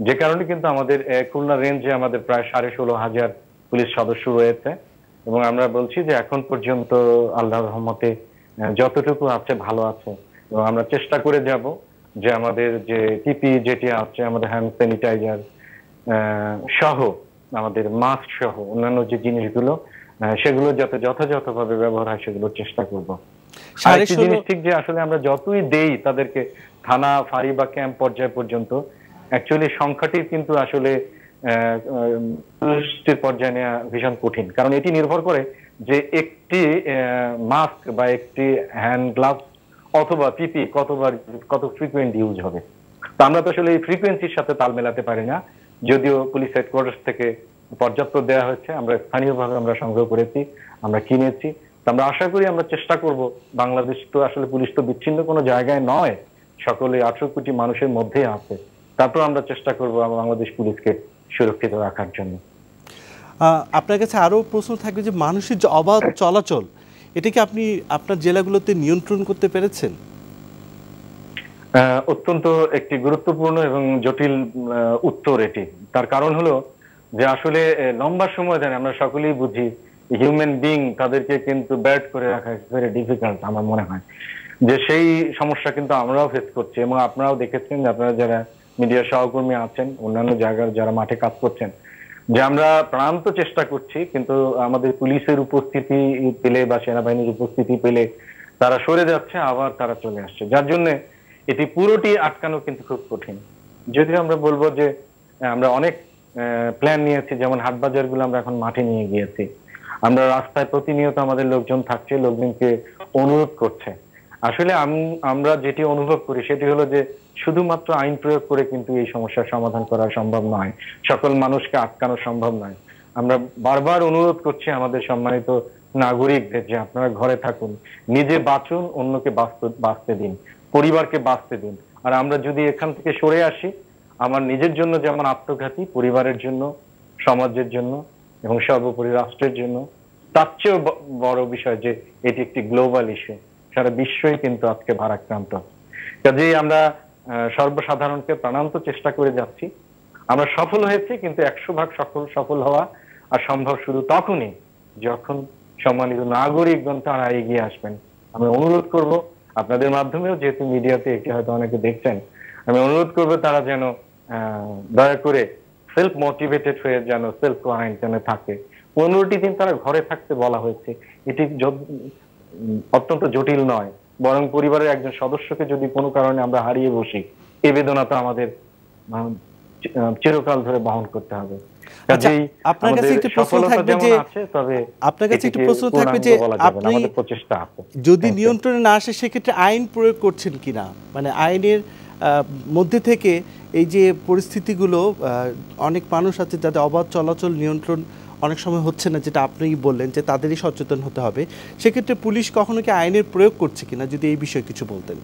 D: যে কারণে কিন্তু আমাদের খুলনা রেঞ্জে আমাদের প্রায় 16,500 পুলিশ সদস্য রয়েছে, এবং আমরা বলছি যে এখন পর্যন্ত আল্লাহর রহমতে যতটুকু আছে ভালো আছে, এবং আমরা চেষ্টা করে যাব যে আমাদের যে পিপি যেটি আছে, আমাদের হ্যান্ড স্যানিটাইজার সহ আমাদের মাস্ক সহ অন্যান্য যে জিনিসগুলো সেগুলো যাতে যথাযথভাবে ব্যবহার হয় সেগুলোর চেষ্টা করব। আরেকটি জিনিস ঠিক যে আসলে আমরা যতই দেই তাদেরকে থানা, ফাঁড়ি বা ক্যাম্প পর্যায় পর্যন্ত, অ্যাকচুয়ালি সংখ্যাটি কিন্তু আসলে পর্যায়ে নেওয়া ভীষণ কঠিন, কারণ এটি নির্ভর করে যে একটি মাস্ক বা একটি হ্যান্ড গ্লাভস অথবা পিপি কত ফ্রিকুয়েন্ট ইউজ হবে। তো আমরা তো আসলে এই ফ্রিকুয়েন্সির সাথে তাল মেলাতে পারি না, যদিও পুলিশ হেডকোয়ার্টার্স থেকে পর্যাপ্ত দেওয়া হচ্ছে, আমরা স্থানীয়ভাবে আমরা সংগ্রহ করেছি, আমরা কিনেছি। আমরা আশা করি, আমরা চেষ্টা করব, বাংলাদেশ তো আসলে পুলিশ তো বিচ্ছিন্ন কোনো জায়গায় নয়, সকলে 18 কোটি মানুষের মধ্যে আছে, তারপর আমরা চেষ্টা করব বাংলাদেশ পুলিশকে সুরক্ষিত রাখার জন্য।
A: আপনার কাছে আরো প্রশ্ন থাকবে যে মানুষের যে অবাধ চলাচল, এটা কি আপনি আপনার জেলাগুলোতে নিয়ন্ত্রণ করতে পেরেছেন?
D: অত্যন্ত একটি গুরুত্বপূর্ণ এবং জটিল উত্তর এটি। তার কারণ হলো যে আসলে লম্বা সময় ধরে আমরা সকলেই বুঝি হিউম্যান বিং তাদেরকে কিন্তু ব্যাট করে রাখা ভেরি ডিফিকাল্ট। আমার মনে হয় যে সেই সমস্যা কিন্তু আমরাও ফেস করছি, এবং আপনারাও দেখেছেন, আপনারা যারা মিডিয়ার সহকর্মী আছেন, অন্যান্য জায়গার যারা মাঠে কাজ করছেন, যে আমরা প্রাণান্ত চেষ্টা করছি, কিন্তু আমাদের পুলিশের উপস্থিতি পেলে বা সেনাবাহিনীর উপস্থিতি পেলে তারা সরে যাচ্ছে, আবার তারা চলে আসছে, যার জন্য এটি পুরোটি আটকানো কিন্তু খুব কঠিন। যদিও আমরা বলবো যে আমরা অনেক প্ল্যান নিয়েছি, যেমন হাট বাজার গুলো আমরা এখন মাঠে নিয়ে গিয়েছি, আমরা রাস্তায় প্রতিনিয়ত আমাদের লোকজন থাকছে, লোকজনকে অনুরোধ করছে। আসলে আমরা যেটি অনুভব করি সেটি হলো যে শুধুমাত্র আইন প্রয়োগ করে কিন্তু এই সমস্যার সমাধান করা সম্ভব নয়, সকল মানুষকে আটকানো সম্ভব নয়। আমরা বারবার অনুরোধ করছি আমাদের সম্মানিত নাগরিকদের যে আপনারা ঘরে থাকুন, নিজে বাঁচুন, অন্যকে বাঁচতে দিন, পরিবারকে বাঁচতে দিন। আর আমরা যদি এখান থেকে সরে আসি, আমার নিজের জন্য যেমন আত্মঘাতী, পরিবারের জন্য, সমাজের জন্য এবং সর্বোপরি রাষ্ট্রের জন্য তার চেয়েও বড় বিষয় যে এটি একটি গ্লোবাল ইস্যু, সারা বিশ্বই কিন্তু আজকে ভারাক্রান্ত। কাজেই আমরা সর্বসাধারণকে প্রাণান্ত চেষ্টা করে যাচ্ছি। আমরা সফল হয়েছি, কিন্তু 100% সফল হওয়া আর সম্ভব শুধু তখনই যখন সম্মানিত নাগরিকগণ তারা এগিয়ে আসবেন। আমি অনুরোধ করব আপনাদের মাধ্যমেও, যেহেতু মিডিয়াতে একটি হয়তো অনেকে দেখছেন, আমি অনুরোধ করব তারা যেন দয়া করে সেলফ মোটিভেটেড হয়ে যেন সেলফ কোয়ারেন্টাইনে থাকে। 15টি দিন তারা ঘরে থাকতে বলা হয়েছে, এটি অত্যন্ত জটিল নয়, বরং পরিবারের একজন সদস্যকে যদি কোনো কারণে আমরা হারিয়ে বসি, এই বেদনা তো আমাদের চিরকাল ধরে বহন করতে হবে।
A: আপনার কাছে একটি প্রশ্ন থাকবে যে আপনার কাছে একটি প্রশ্ন থাকবে যে আপনি যদি নিয়ন্ত্রণে না আসে সেক্ষেত্রে আইন প্রয়োগ করছেন কিনা, মানে আইনের মধ্যে থেকে এই যে পরিস্থিতিগুলো, অনেক মানুষ আছে যাদের অবাধ চলাচল নিয়ন্ত্রণ অনেক সময় হচ্ছে না, যেটা আপনি বললেন যে তাদেরই সচেতন হতে হবে, সেক্ষেত্রে পুলিশ কখনো কি আইনের প্রয়োগ করছে কিনা, যদি এই বিষয়ে কিছু বলতেন।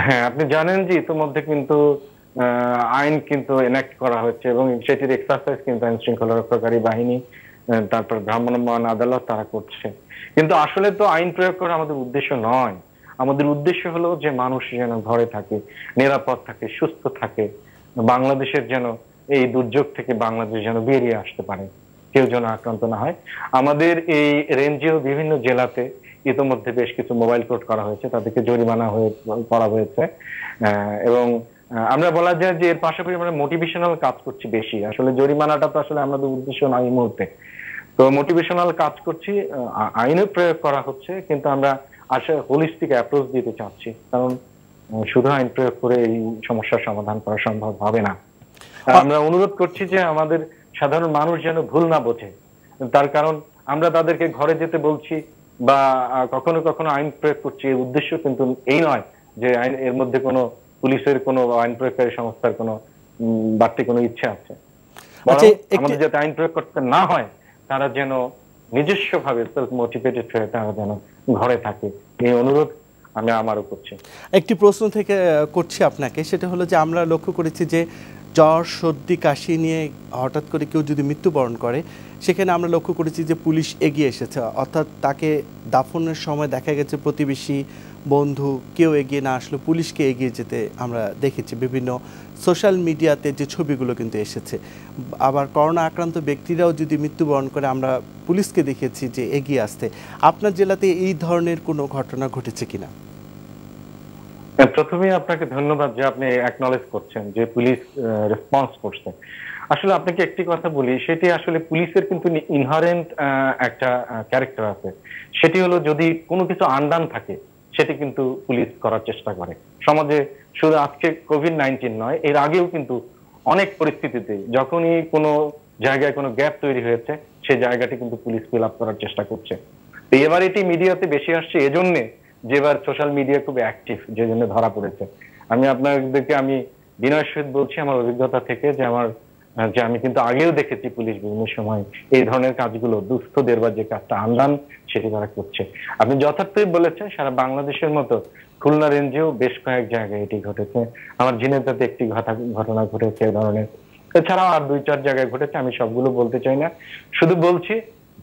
D: হ্যাঁ, আপনি জানেন যে ইতিমধ্যে কিন্তু আইন কিন্তু এনাক্ট করা হচ্ছে এবং সেটির এক্সারসাইজ কিন্তু আইন শৃঙ্খলা রক্ষাকারী বাহিনী, তারপর ভ্রাম্যমাণ আদালত তারা করছে। কিন্তু আসলে তো আইন প্রয়োগ করা আমাদের উদ্দেশ্য নয়। আমাদের উদ্দেশ্য হলো যে মানুষ যেন ঘরে থাকে, নিরাপদ থাকে, সুস্থ থাকে, বাংলাদেশের যেন এই দুর্যোগ থেকে বাংলাদেশ যেন বেরিয়ে আসতে পারে, কেউ যেন আক্রান্ত না হয়। আমাদের এই রেঞ্জেও বিভিন্ন জেলাতে ইতিমধ্যে বেশ কিছু মোবাইল কোর্ট করা হয়েছে, তাদেরকে জরিমানা করা হয়েছে। এবং আমরা বলা যায় যে এর পাশাপাশি আমরা মোটিভেশনাল কাজ করছি বেশি। আসলে জরিমানাটা তো আসলে আমাদের উদ্দেশ্য নয় এই মুহূর্তে, তো মোটিভেশনাল কাজ করছি, আইনের প্রয়োগ করা হচ্ছে, কিন্তু আমরা আসলে হোলিস্টিক অ্যাপ্রোচ দিতে চাচ্ছি, কারণ শুধু আইন প্রয়োগ করে এই সমস্যার সমাধান করা সম্ভব হবে না। আমরা অনুরোধ করছি যে আমাদের সাধারণ মানুষ যেন ভুল না বোঝে, তার কারণ আমরা তাদেরকে ঘরে যেতে বলছি বা কখনো কখনো আইন প্রয়োগ করছি, এর উদ্দেশ্য কিন্তু এই নয় যে আইন এর মধ্যে কোনো পুলিশের কোনো আইন প্রয়োগকারী সংস্থার কোনো বাড়তি কোনো ইচ্ছা আছে। আমাদের যাতে আইন প্রয়োগ করতে না হয়, তারা যেন নিজস্ব ভাবে সেলফ মোটিভেটেড হয়ে তারা যেন ঘরে থাকে, এই অনুরোধ আমি আমারও করছি।
A: একটি প্রশ্ন থেকে করছি আপনাকে, সেটা হলো যে আমরা লক্ষ্য করেছি যে জ্বর, সর্দি, কাশি নিয়ে হঠাৎ করে কেউ যদি মৃত্যুবরণ করে, সেখানে আমরা লক্ষ্য করেছি যে পুলিশ এগিয়ে এসেছে, অর্থাৎ তাকে দাফনের সময় দেখা গেছে প্রতিবেশী, বন্ধু কেউ এগিয়ে না আসলে পুলিশকে এগিয়ে যেতে আমরা দেখেছি। বিভিন্ন সোশ্যাল মিডিয়াতে যে ছবিগুলো কিন্তু এসেছে। আবার করোনা আক্রান্ত ব্যক্তিরাও যদি মৃত্যুবরণ করে আমরা পুলিশকে দেখেছি যে এগিয়ে আসতে। আপনার জেলাতে এই ধরনের কোনো ঘটনা ঘটেছে কিনা?
D: প্রথমে আপনাকে ধন্যবাদ যে আপনি অ্যাকনলেজ করছেন যে পুলিশ রেসপন্স করছে। আসলে আপনাকে একটি কথা বলি, সেটি আসলে পুলিশের কিন্তু ইনহারেন্ট একটা ক্যারেক্টার আছে, সেটি হলো যদি কোনো কিছু আনডান থাকে সেটি কিন্তু পুলিশ করার চেষ্টা করে। সমাজে শুধু আজকে কোভিড-19 নয়, এর আগেও কিন্তু অনেক পরিস্থিতিতে যখনই কোনো জায়গায় কোনো গ্যাপ তৈরি হয়েছে, সেই জায়গাটি কিন্তু পুলিশ ফিল আপ করার চেষ্টা করছে। তো এবার এটি মিডিয়াতে বেশি আসছে এজন্যে যে এবার সোশ্যাল মিডিয়া খুব অ্যাক্টিভ, যে জন্য ধরা পড়েছে। আমি আপনাদেরকে আমি বিনয়ের সহিত বলছি আমার অভিজ্ঞতা থেকে যে আমি কিন্তু আগেও দেখেছি পুলিশ বিভিন্ন সময় এই ধরনের কাজগুলো, দুস্থদের বা যে কাজটা আনদান সেটি তারা করছে। আপনি যথার্থই বলেছেন, সারা বাংলাদেশের মতো খুলনা রেঞ্জেও বেশ কয়েক জায়গায় এটি ঘটেছে। আমার ঝিনাইদহে একটি ঘটনা ঘটেছে এ ধরনের, এছাড়াও আর 2-4 জায়গায় ঘটেছে, আমি সবগুলো বলতে চাই না, শুধু বলছি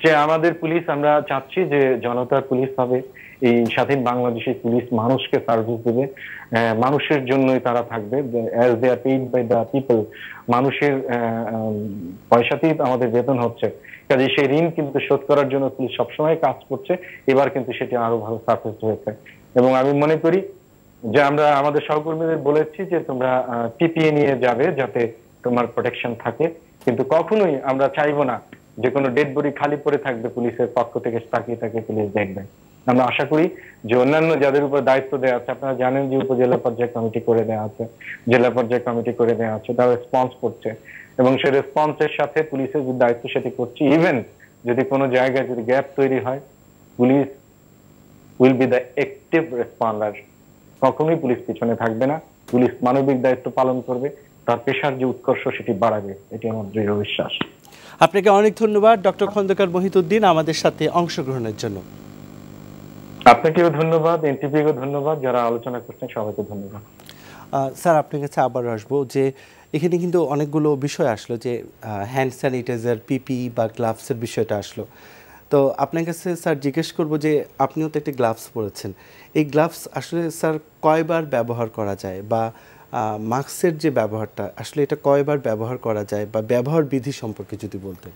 D: যে আমাদের পুলিশ, আমরা চাচ্ছি যে জনতার পুলিশ হবে, এই স্বাধীন বাংলাদেশের পুলিশ মানুষকে সার্ভিস দেবে, মানুষের জন্যই তারা থাকবে, as they are paid by the people, মানুষের পয়সাতেই আমাদের বেতন হচ্ছে, কাজে সেই ঋণ কিন্তু শোধ করার জন্য পুলিশ সবসময় কাজ করছে। এবার কিন্তু সেটি আরো ভালো সাকসেস হয়েছে এবং আমি মনে করি যে আমরা আমাদের সহকর্মীদের বলেছি যে তোমরা পিপিএ নিয়ে যাবে যাতে তোমার প্রোটেকশন থাকে, কিন্তু কখনোই আমরা চাইবো না যে কোনো ডেড বডি খালি পড়ে থাকবে পুলিশের পক্ষ থেকে তাকিয়ে পুলিশ দেখবে। আমরা আশা করি যে অন্যান্য যাদের উপর দায়িত্ব দেওয়া আছে, আপনারা জানেন যে উপজেলা পর্যায়ে কমিটি করে দেওয়া আছে, জেলা পর্যায়ে কমিটি করে দেওয়া আছে, তারা রেসপন্স করছে এবং সেই রেসপন্সের সাথে পুলিশের যে দায়িত্ব সেটি করছে। ইভেন যদি কোনো জায়গায় যদি গ্যাপ তৈরি হয়, police will be the active responder. কখনোই পুলিশ পিছনে থাকবে না, পুলিশ মানবিক দায়িত্ব পালন করবে, তার পেশার যে উৎকর্ষ সেটি বাড়াবে, এটি আমার দৃঢ় বিশ্বাস।
A: আপনাকে অনেক ধন্যবাদ ডক্টর খন্দকার মহিউদ্দিন আমাদের সাথে অংশগ্রহণের জন্য।
D: আপনাকেও ধন্যবাদ, এনটিভিকেও ধন্যবাদ, যারা আলোচনা করছেন সবাইকে ধন্যবাদ।
A: স্যার আপনার কাছে আবার আসবো যে এখানে কিন্তু অনেকগুলো বিষয় আসলো, যে হ্যান্ড স্যানিটাইজার, পিপি বা গ্লাভসের বিষয়টা আসলো। তো আপনার কাছে স্যার জিজ্ঞেস করব যে আপনিও তো একটি গ্লাভস পরেছেন, এই গ্লাভস আসলে স্যার কয়বার ব্যবহার করা যায়, বা মাস্কের যে ব্যবহারটা আসলে এটা কয়বার ব্যবহার করা যায়, বা ব্যবহার বিধি সম্পর্কে যদি বলতেন।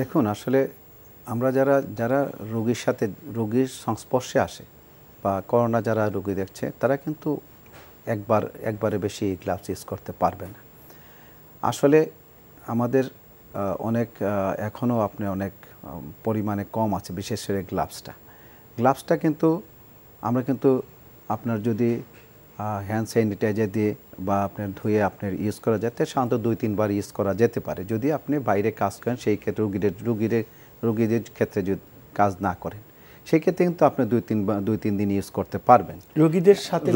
B: দেখুন, আসলে আমরা যারা রোগীর সংস্পর্শে আসে বা করোনা যারা রোগী দেখছে, তারা কিন্তু একবারে বেশি গ্লাভস ইউজ করতে পারবে না। আসলে আমাদের এখনও অনেক পরিমাণে কম আছে, বিশেষ করে গ্লাভসটা কিন্তু আমরা কিন্তু আপনার যদি হ্যান্ড স্যানিটাইজার দিয়ে বা আপনার ধুয়ে আপনার ইউজ করা যায়, সাধারণত 2-3 বার ইউজ করা যেতে পারে। যদি আপনি বাইরে কাজ করেন, সেই ক্ষেত্রে রোগীদের ক্ষেত্রে যদি কাজ না করেন, সেই ক্ষেত্রে কিন্তু আপনি 2-3 দিন ইউজ করতে পারবেন।
A: রোগীদের সাথে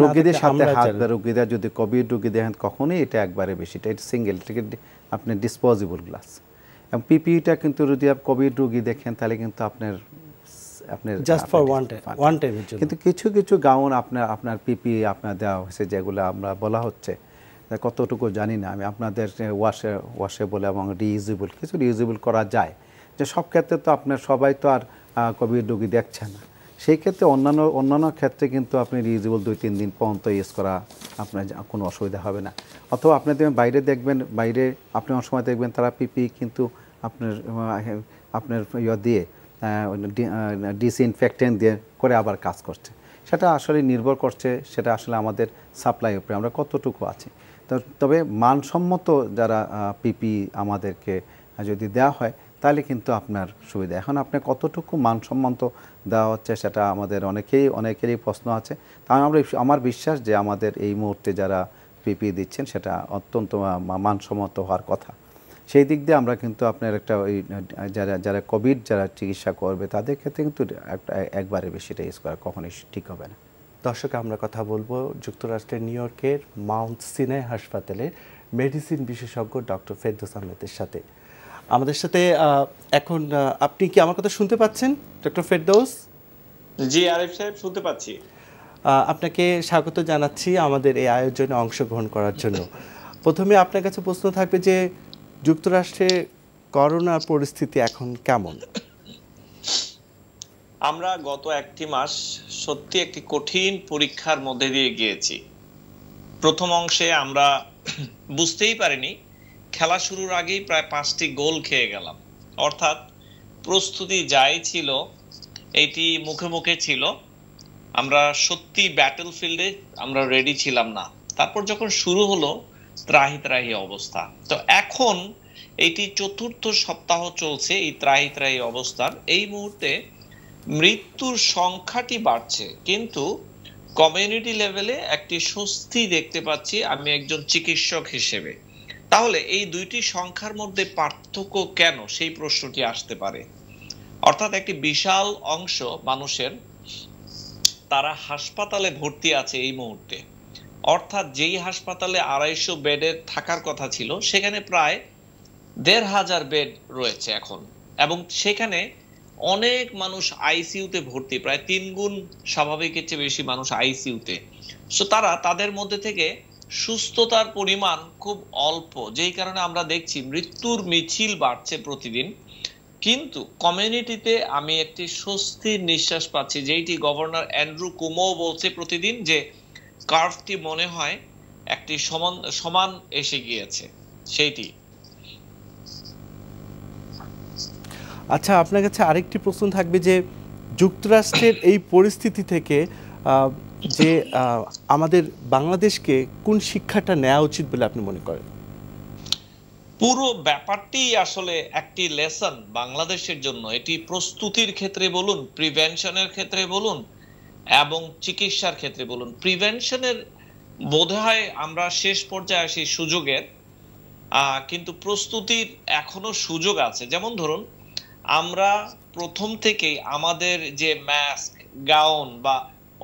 B: রোগীরা যদি কোভিড রোগী দেখেন, কখনোই এটা একবারে বেশি, এটা সিঙ্গেল, আপনি ডিসপোজেবল গ্লাস। এবং পিপিইটা কিন্তু যদি কোভিড রোগী দেখেন, তাহলে কিন্তু আপনার
A: জাস্ট ফর ওয়ান টাইমের জন্য।
B: কিন্তু কিছু গাউন আপনার পিপি আপনার দেওয়া হয়েছে, যেগুলো আমরা বলা হচ্ছে, কতটুকু জানি না আমি, আপনাদের ওয়াশেবল এবং রিইউজেবল করা যায়, যে সব ক্ষেত্রে তো আপনার সবাই তো আর কোভিড রোগী দেখছে না। সেই ক্ষেত্রে অন্যান্য ক্ষেত্রে কিন্তু আপনি রিইউজেবল 2-3 দিন পর্যন্ত ইউজ করা আপনার কোনো অসুবিধা হবে না। অথবা আপনি বাইরে আপনি অনেক সময় দেখবেন তারা পিপি কিন্তু আপনার দিয়ে ডিসইনফেক্টেন্ট দিয়ে করে আবার কাজ করছে। সেটা আসলে নির্ভর করছে, সেটা আসলে আমাদের সাপ্লাই উপরে আমরা কতটুকু আছি। তবে মানসম্মত যারা পিপি আমাদেরকে যদি দেওয়া হয়, তাহলে কিন্তু আপনার সুবিধা। এখন আপনার কতটুকু মানসম্মত দেওয়া হচ্ছে, সেটা আমাদের অনেকেরই প্রশ্ন আছে। তাই আমার বিশ্বাস যে আমাদের এই মুহূর্তে যারা পিপি দিচ্ছেন, সেটা অত্যন্ত মানসম্মত হওয়ার কথা। সেই দিক দিয়ে আমরা কিন্তু আপনার যারা কোভিড যারা চিকিৎসা করবে, তাদের ক্ষেত্রে কিন্তু একবারে বেশিটা ইউজ করা কখনোই ঠিক হবে না।
A: দর্শক, আমরা কথা বলবো যুক্তরাষ্ট্রের নিউ ইয়র্কের মাউন্ট সিনাই হাসপাতালের মেডিসিন বিশেষজ্ঞ ডক্টর ফেরদৌস আহমেদের সাথে। আমাদের সাথে এখন আপনি কি আমার কথা শুনতে পাচ্ছেন ডক্টর ফেরদৌস?
E: জি আরিফ সাহেব, শুনতে পাচ্ছি।
A: আপনাকে স্বাগত জানাচ্ছি আমাদের এই আয়োজনে অংশগ্রহণ করার জন্য। প্রথমে আপনার কাছে প্রশ্ন থাকবে যে যুক্তরাষ্ট্রে করোনার পরিস্থিতি এখন কেমন?
E: আমরা গত 1টি মাস সত্যি একটি কঠিন পরীক্ষার মধ্যে দিয়ে গিয়েছি। প্রথম অংশে আমরা বুঝতেই পারিনি, খেলা শুরুর আগেই প্রায় 5টি গোল খেয়ে গেলাম। অর্থাৎ প্রস্তুতি যাই ছিল, এটি মুখে মুখে ছিল, আমরা সত্যি ব্যাটল ফিল্ডে আমরা রেডি ছিলাম না। তারপর যখন শুরু হলো, ত্রাহি অবস্থা। তো এখন এটি 4র্থ সপ্তাহ চলছে এই ত্রাহি অবস্থার। এই মুহূর্তে মৃত্যুর সংখ্যাটি বাড়ছে, কিন্তু কমিউনিটি লেভেলে একটি স্বস্তি দেখতে পাচ্ছি আমি একজন চিকিৎসক হিসেবে। তাহলে এই দুইটি সংখ্যার মধ্যে পার্থক্য কেন, সেই প্রশ্নটি আসতে পারে। অর্থাৎ একটি বিশাল অংশ মানুষের তারা হাসপাতালে ভর্তি আছে এই মুহূর্তে। অর্থাৎ যেই হাসপাতালে 250 বেডের থাকার কথা ছিল, সেখানে প্রায় 1500 বেড রয়েছে এখন, এবং সেখানে অনেক মানুষ আইসিইউতে ভর্তি, প্রায় 3 গুণ স্বাভাবিকের চেয়ে বেশি মানুষ আইসিইউতে। সো তাদের মধ্যে থেকে সুস্থতার পরিমাণ খুব অল্প, যেই কারণে আমরা দেখছি মৃত্যুর মিছিল বাড়ছে প্রতিদিন। কিন্তু কমিউনিটিতে আমি একটি স্বস্তির নিঃশ্বাস পাচ্ছি, যেইটি গভর্নর অ্যান্ড্রু কুমো বলছে প্রতিদিন, যে কার্ভটি মনে হয় একটি সমান এসে গিয়েছে, সেইটি।
A: আচ্ছা, আপনার কাছে আরেকটি প্রশ্ন থাকবে যে যুক্তরাষ্ট্রের এই পরিস্থিতি থেকে যে আমাদের বাংলাদেশকে কোন শিক্ষাটা নেওয়া উচিত বলে আপনি মনে করেন?
E: পুরো ব্যাপারটি আসলে একটি লেসন বাংলাদেশের জন্য। এটি প্রস্তুতির ক্ষেত্রে বলুন, প্রিভেনশনের ক্ষেত্রে বলুন, এবং চিকিৎসার ক্ষেত্রে বলুন। প্রিভেনশনের বোধহয় আমরা শেষ পর্যায়ে আসি সুযোগের, কিন্তু প্রস্তুতির এখনো সুযোগ আছে। যেমন ধরুন, আমরা প্রথম থেকেই আমাদের যে মাস্ক, গাউন বা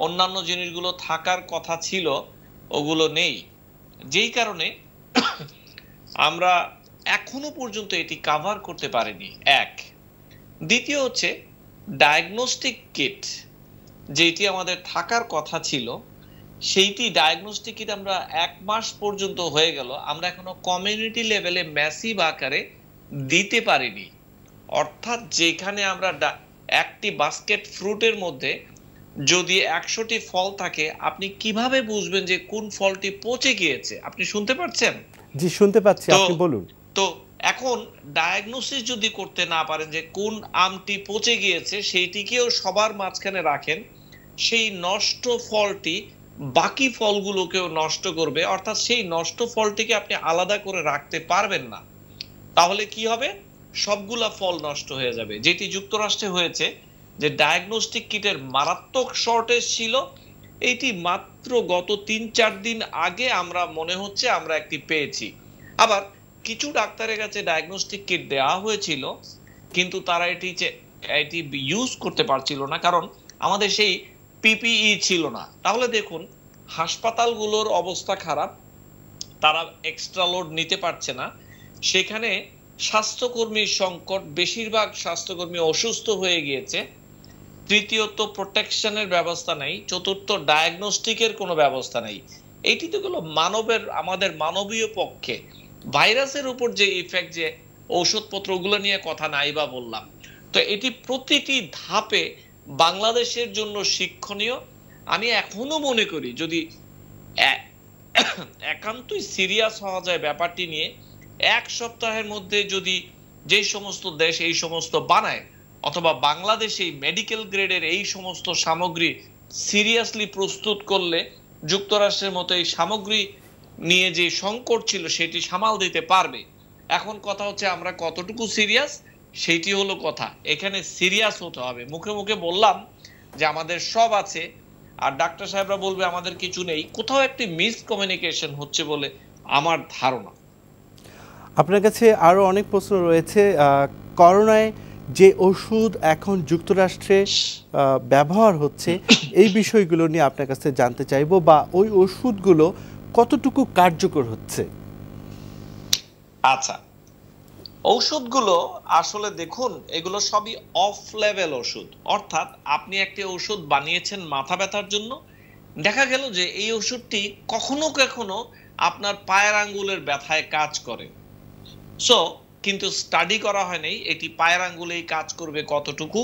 E: অন্যান্য জিনিসগুলো থাকার কথা ছিল, ওগুলো নেই, যেই কারণে আমরা এখনো পর্যন্ত এটি কভার করতে পারিনি। এক। দ্বিতীয় হচ্ছে ডায়াগনস্টিক কিট, যেটি আমাদের থাকার কথা ছিল, সেইটি ডায়াগনস্টিক কিট আমরা 1 মাস পর্যন্ত হয়ে গেল, আমরা এখনো কমিউনিটি লেভেলে ম্যাসিভ আকারে দিতে পারিনি। অর্থাৎ যেখানে আমরা একটি বাস্কেট ফ্রুটের মধ্যে যদি 100টি ফল থাকে, আপনি কিভাবে বুঝবেন যে কোন ফলটি পচে গিয়েছে? আপনি শুনতে পাচ্ছেন?
A: জি, শুনতে পাচ্ছি, আপনি বলুন।
E: তো এখন ডায়াগনোসিস যদি করতে না পারেন যে কোন আমটি পচে গিয়েছে, সেইটিকেও সবার মাঝখানে রাখেন, সেই নষ্ট ফলটি বাকি ফলগুলোকেও নষ্ট করবে, অর্থাৎ সেই নষ্ট ফলটিকে আপনি আলাদা করে রাখতে পারবেন না। তাহলে কি হবে? সবগুলা ফল নষ্ট হয়ে যাবে। যেটি যুক্তরাষ্ট্রে হয়েছে, যে ডায়াগনস্টিক কিটের মারাত্মক শর্টেজ ছিল, এইটি মাত্র গত ৩-৪ দিন আগে আমরা মনে হচ্ছে আমরা একটি পেয়েছি। আবার কিছু ডাক্তারের কাছে ডায়াগনস্টিক কিট দেওয়া হয়েছিল, কিন্তু তারা এটি ইউজ করতে পারছিল না, কারণ আমাদের সেই পিপিই ছিল না। তাহলে দেখুন, হাসপাতালগুলোর অবস্থা খারাপ, তারা এক্সট্রা লোড নিতে পারছে না, সেখানে স্বাস্থ্যকর্মীর সংকট, বেশিরভাগ স্বাস্থ্যকর্মী অসুস্থ হয়ে গিয়েছে, তৃতীয়ত প্রোটেকশনের ব্যবস্থা নেই, চতুর্থ ডায়াগনস্টিকের কোনো ব্যবস্থা নেই। এইটি তো গেল আমাদের মানবীয় পক্ষে। ভাইরাসের উপর যে ইফেক্ট, যে ঔষধপত্র, ওগুলো নিয়ে কথা নাই বা বললাম। তো এটি প্রতিটি ধাপে বাংলাদেশের জন্য শিক্ষণীয়। আমি এখনো মনে করি যদি একান্তই সিরিয়াস হওয়া যায় ব্যাপারটি নিয়ে, 1 সপ্তাহের মধ্যে যদি যে সমস্ত দেশ এই সমস্ত বানায়, অথবা বাংলাদেশ এই মেডিকেল গ্রেডের এই সমস্ত সামগ্রী সিরিয়াসলি প্রস্তুত করলে, যুক্তরাষ্ট্রের মতো এই সামগ্রী নিয়ে যে সংকট ছিল সেটি সামাল দিতে পারবে। এখন কথা হচ্ছে আমরা কতটুকু সিরিয়াস, সেইটি হলো কথা। এখানে সিরিয়াস হতে হবে। মুখে মুখে বললাম যে আমাদের সব আছে, আর ডাক্তার সাহেবরা বলবে আমাদের কিছু নেই। কোথাও একটি মিসকমিউনিকেশন হচ্ছে বলে আমার ধারণা।
A: আপনার কাছে আরো অনেক প্রশ্ন রয়েছে। করোনায় যে ওষুধ এখন যুক্তরাষ্ট্রে ব্যবহার হচ্ছে, এই বিষয়গুলো নিয়ে আপনার কাছে জানতে চাইবো, বা ওই ওষুধগুলো কতটুকু কার্যকর হচ্ছে।
E: আচ্ছা, ঔষধগুলো আসলে দেখুন, এগুলো সবই অফ লেভেল ওষুধ। অর্থাৎ আপনি একটি ওষুধ বানিয়েছেন মাথা ব্যথার জন্য, দেখা গেল যে এই ওষুধটি কখনো কখনো আপনার পায়ের আঙ্গুলের ব্যথায় কাজ করে। কিন্তু স্টাডি করা হয়নি এটি পায়ের আঙ্গুলেই কাজ করবে কতটুকু,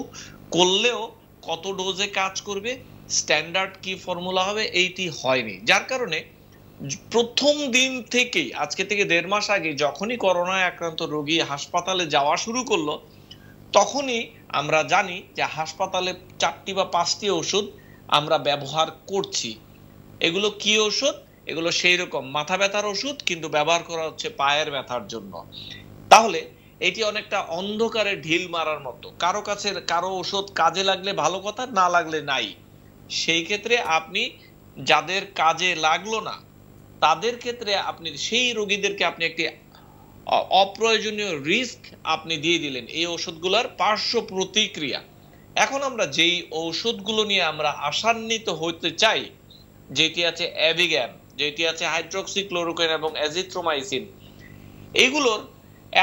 E: করলেও কত ডোজে কাজ করবে, স্ট্যান্ডার্ড কি ফর্মুলা হবে, এইটি হয়নি। যার কারণে প্রথম দিন থেকেই, আজকে থেকে 1.5 মাস আগে যখনই করোনায় আক্রান্ত রোগী হাসপাতালে যাওয়া শুরু করলো, তখনই আমরা জানি যে হাসপাতালে 4টি বা 5টি ওষুধ আমরা ব্যবহার করছি। এগুলো কি ওষুধ? এগুলো সেই রকম মাথা ব্যথার ওষুধ, কিন্তু ব্যবহার করা হচ্ছে পায়ের ব্যথার জন্য। তাহলে এটি অনেকটা অন্ধকারে ঢিল মারার মতো। কারো ওষুধ কাজে লাগলে ভালো কথা, না লাগলে নাই। সেই ক্ষেত্রে আপনি যাদের কাজে লাগলো না, তাদের ক্ষেত্রে আপনি সেই রোগীদেরকে আপনি একটি অপ্রয়োজনীয় রিস্ক আপনি দিয়ে দিলেন এই ওষুধগুলোর পার্শ্ব প্রতিক্রিয়া। এখন আমরা যেই ওষুধগুলো নিয়ে আমরা আশান্বিত হতে চাই, যেটি আছে অ্যাভিগ্যান, যেটি আছে হাইড্রোক্সিক্লোরোকুইন এবং অ্যাজিথ্রোমাইসিন, এগুলোর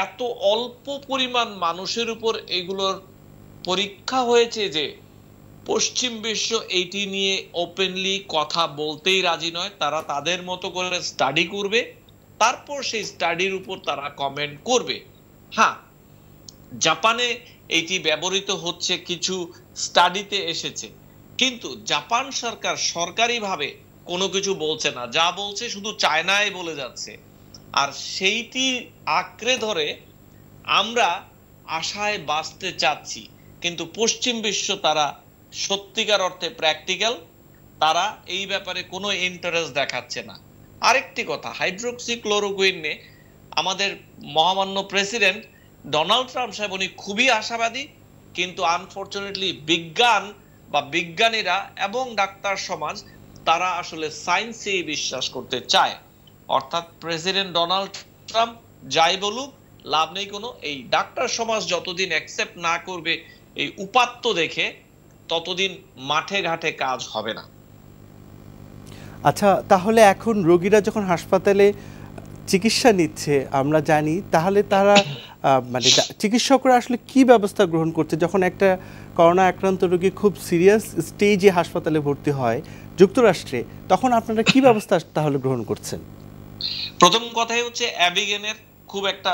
E: এত অল্প পরিমাণ মানুষের উপর এগুলোর পরীক্ষা হয়েছে যে পশ্চিম বিশ্ব এইটি নিয়ে ওপেনলি কথা বলতেই রাজি নয়। তারা তাদের মতো করে স্টাডি করবে, তারপর সেই স্টাডির উপর তারা কমেন্ট করবে। হ্যাঁ, জাপানে এইটি ব্যবহৃত হচ্ছে, কিছু স্টাডিতে এসেছে, কিন্তু জাপান সরকার সরকারিভাবে কোনো কিছু বলছে না, যা বলছে শুধু চায়নায় বলে যাচ্ছে। আর সেইটি আঁকড়ে ধরে আমরা আশায় বাঁচতে চাচ্ছি, কিন্তু পশ্চিম বিশ্ব তারা সত্যিকার অর্থে প্র্যাকটিক্যাল, তারা এই ব্যাপারে কোনো ইন্টারেস্ট দেখাচ্ছে না। আরেকটি কথা, হাইড্রোক্সিক্লোরোকুইন নিয়ে আমাদের মহামান্য প্রেসিডেন্ট ডোনাল্ড ট্রাম্প সাহেব উনি খুবই আশাবাদী, কিন্তু আনফরচুনেটলি বিজ্ঞান বা বিজ্ঞানীরা এবং ডাক্তার সমাজ তারা আসলে সায়েন্সেই বিশ্বাস করতে চায়। অর্থাৎ প্রেসিডেন্ট ডোনাল্ড ট্রাম্প যাই বলুক লাভ নেই কোনো, এই ডাক্তার সমাজ যতদিন অ্যাকসেপ্ট না করবে এই উপাত্ত দেখে, ততদিন মাঠে ঘাটে কাজ হবে না।
A: আচ্ছা, তাহলে এখন রোগীরা যখন হাসপাতালে চিকিৎসা নিচ্ছে আমরা জানি, তাহলে তারা মানে চিকিৎসকরা আসলে কি ব্যবস্থা গ্রহণ করছে যখন একটা করোনা আক্রান্ত রোগী খুব সিরিয়াস স্টেজে হাসপাতালে ভর্তি হয় যুক্তরাষ্ট্রে, তখন আপনারা কি ব্যবস্থা তাহলে গ্রহণ করছেন?
E: প্রথম কথাই হচ্ছে অ্যাভিগেনের খুব একটা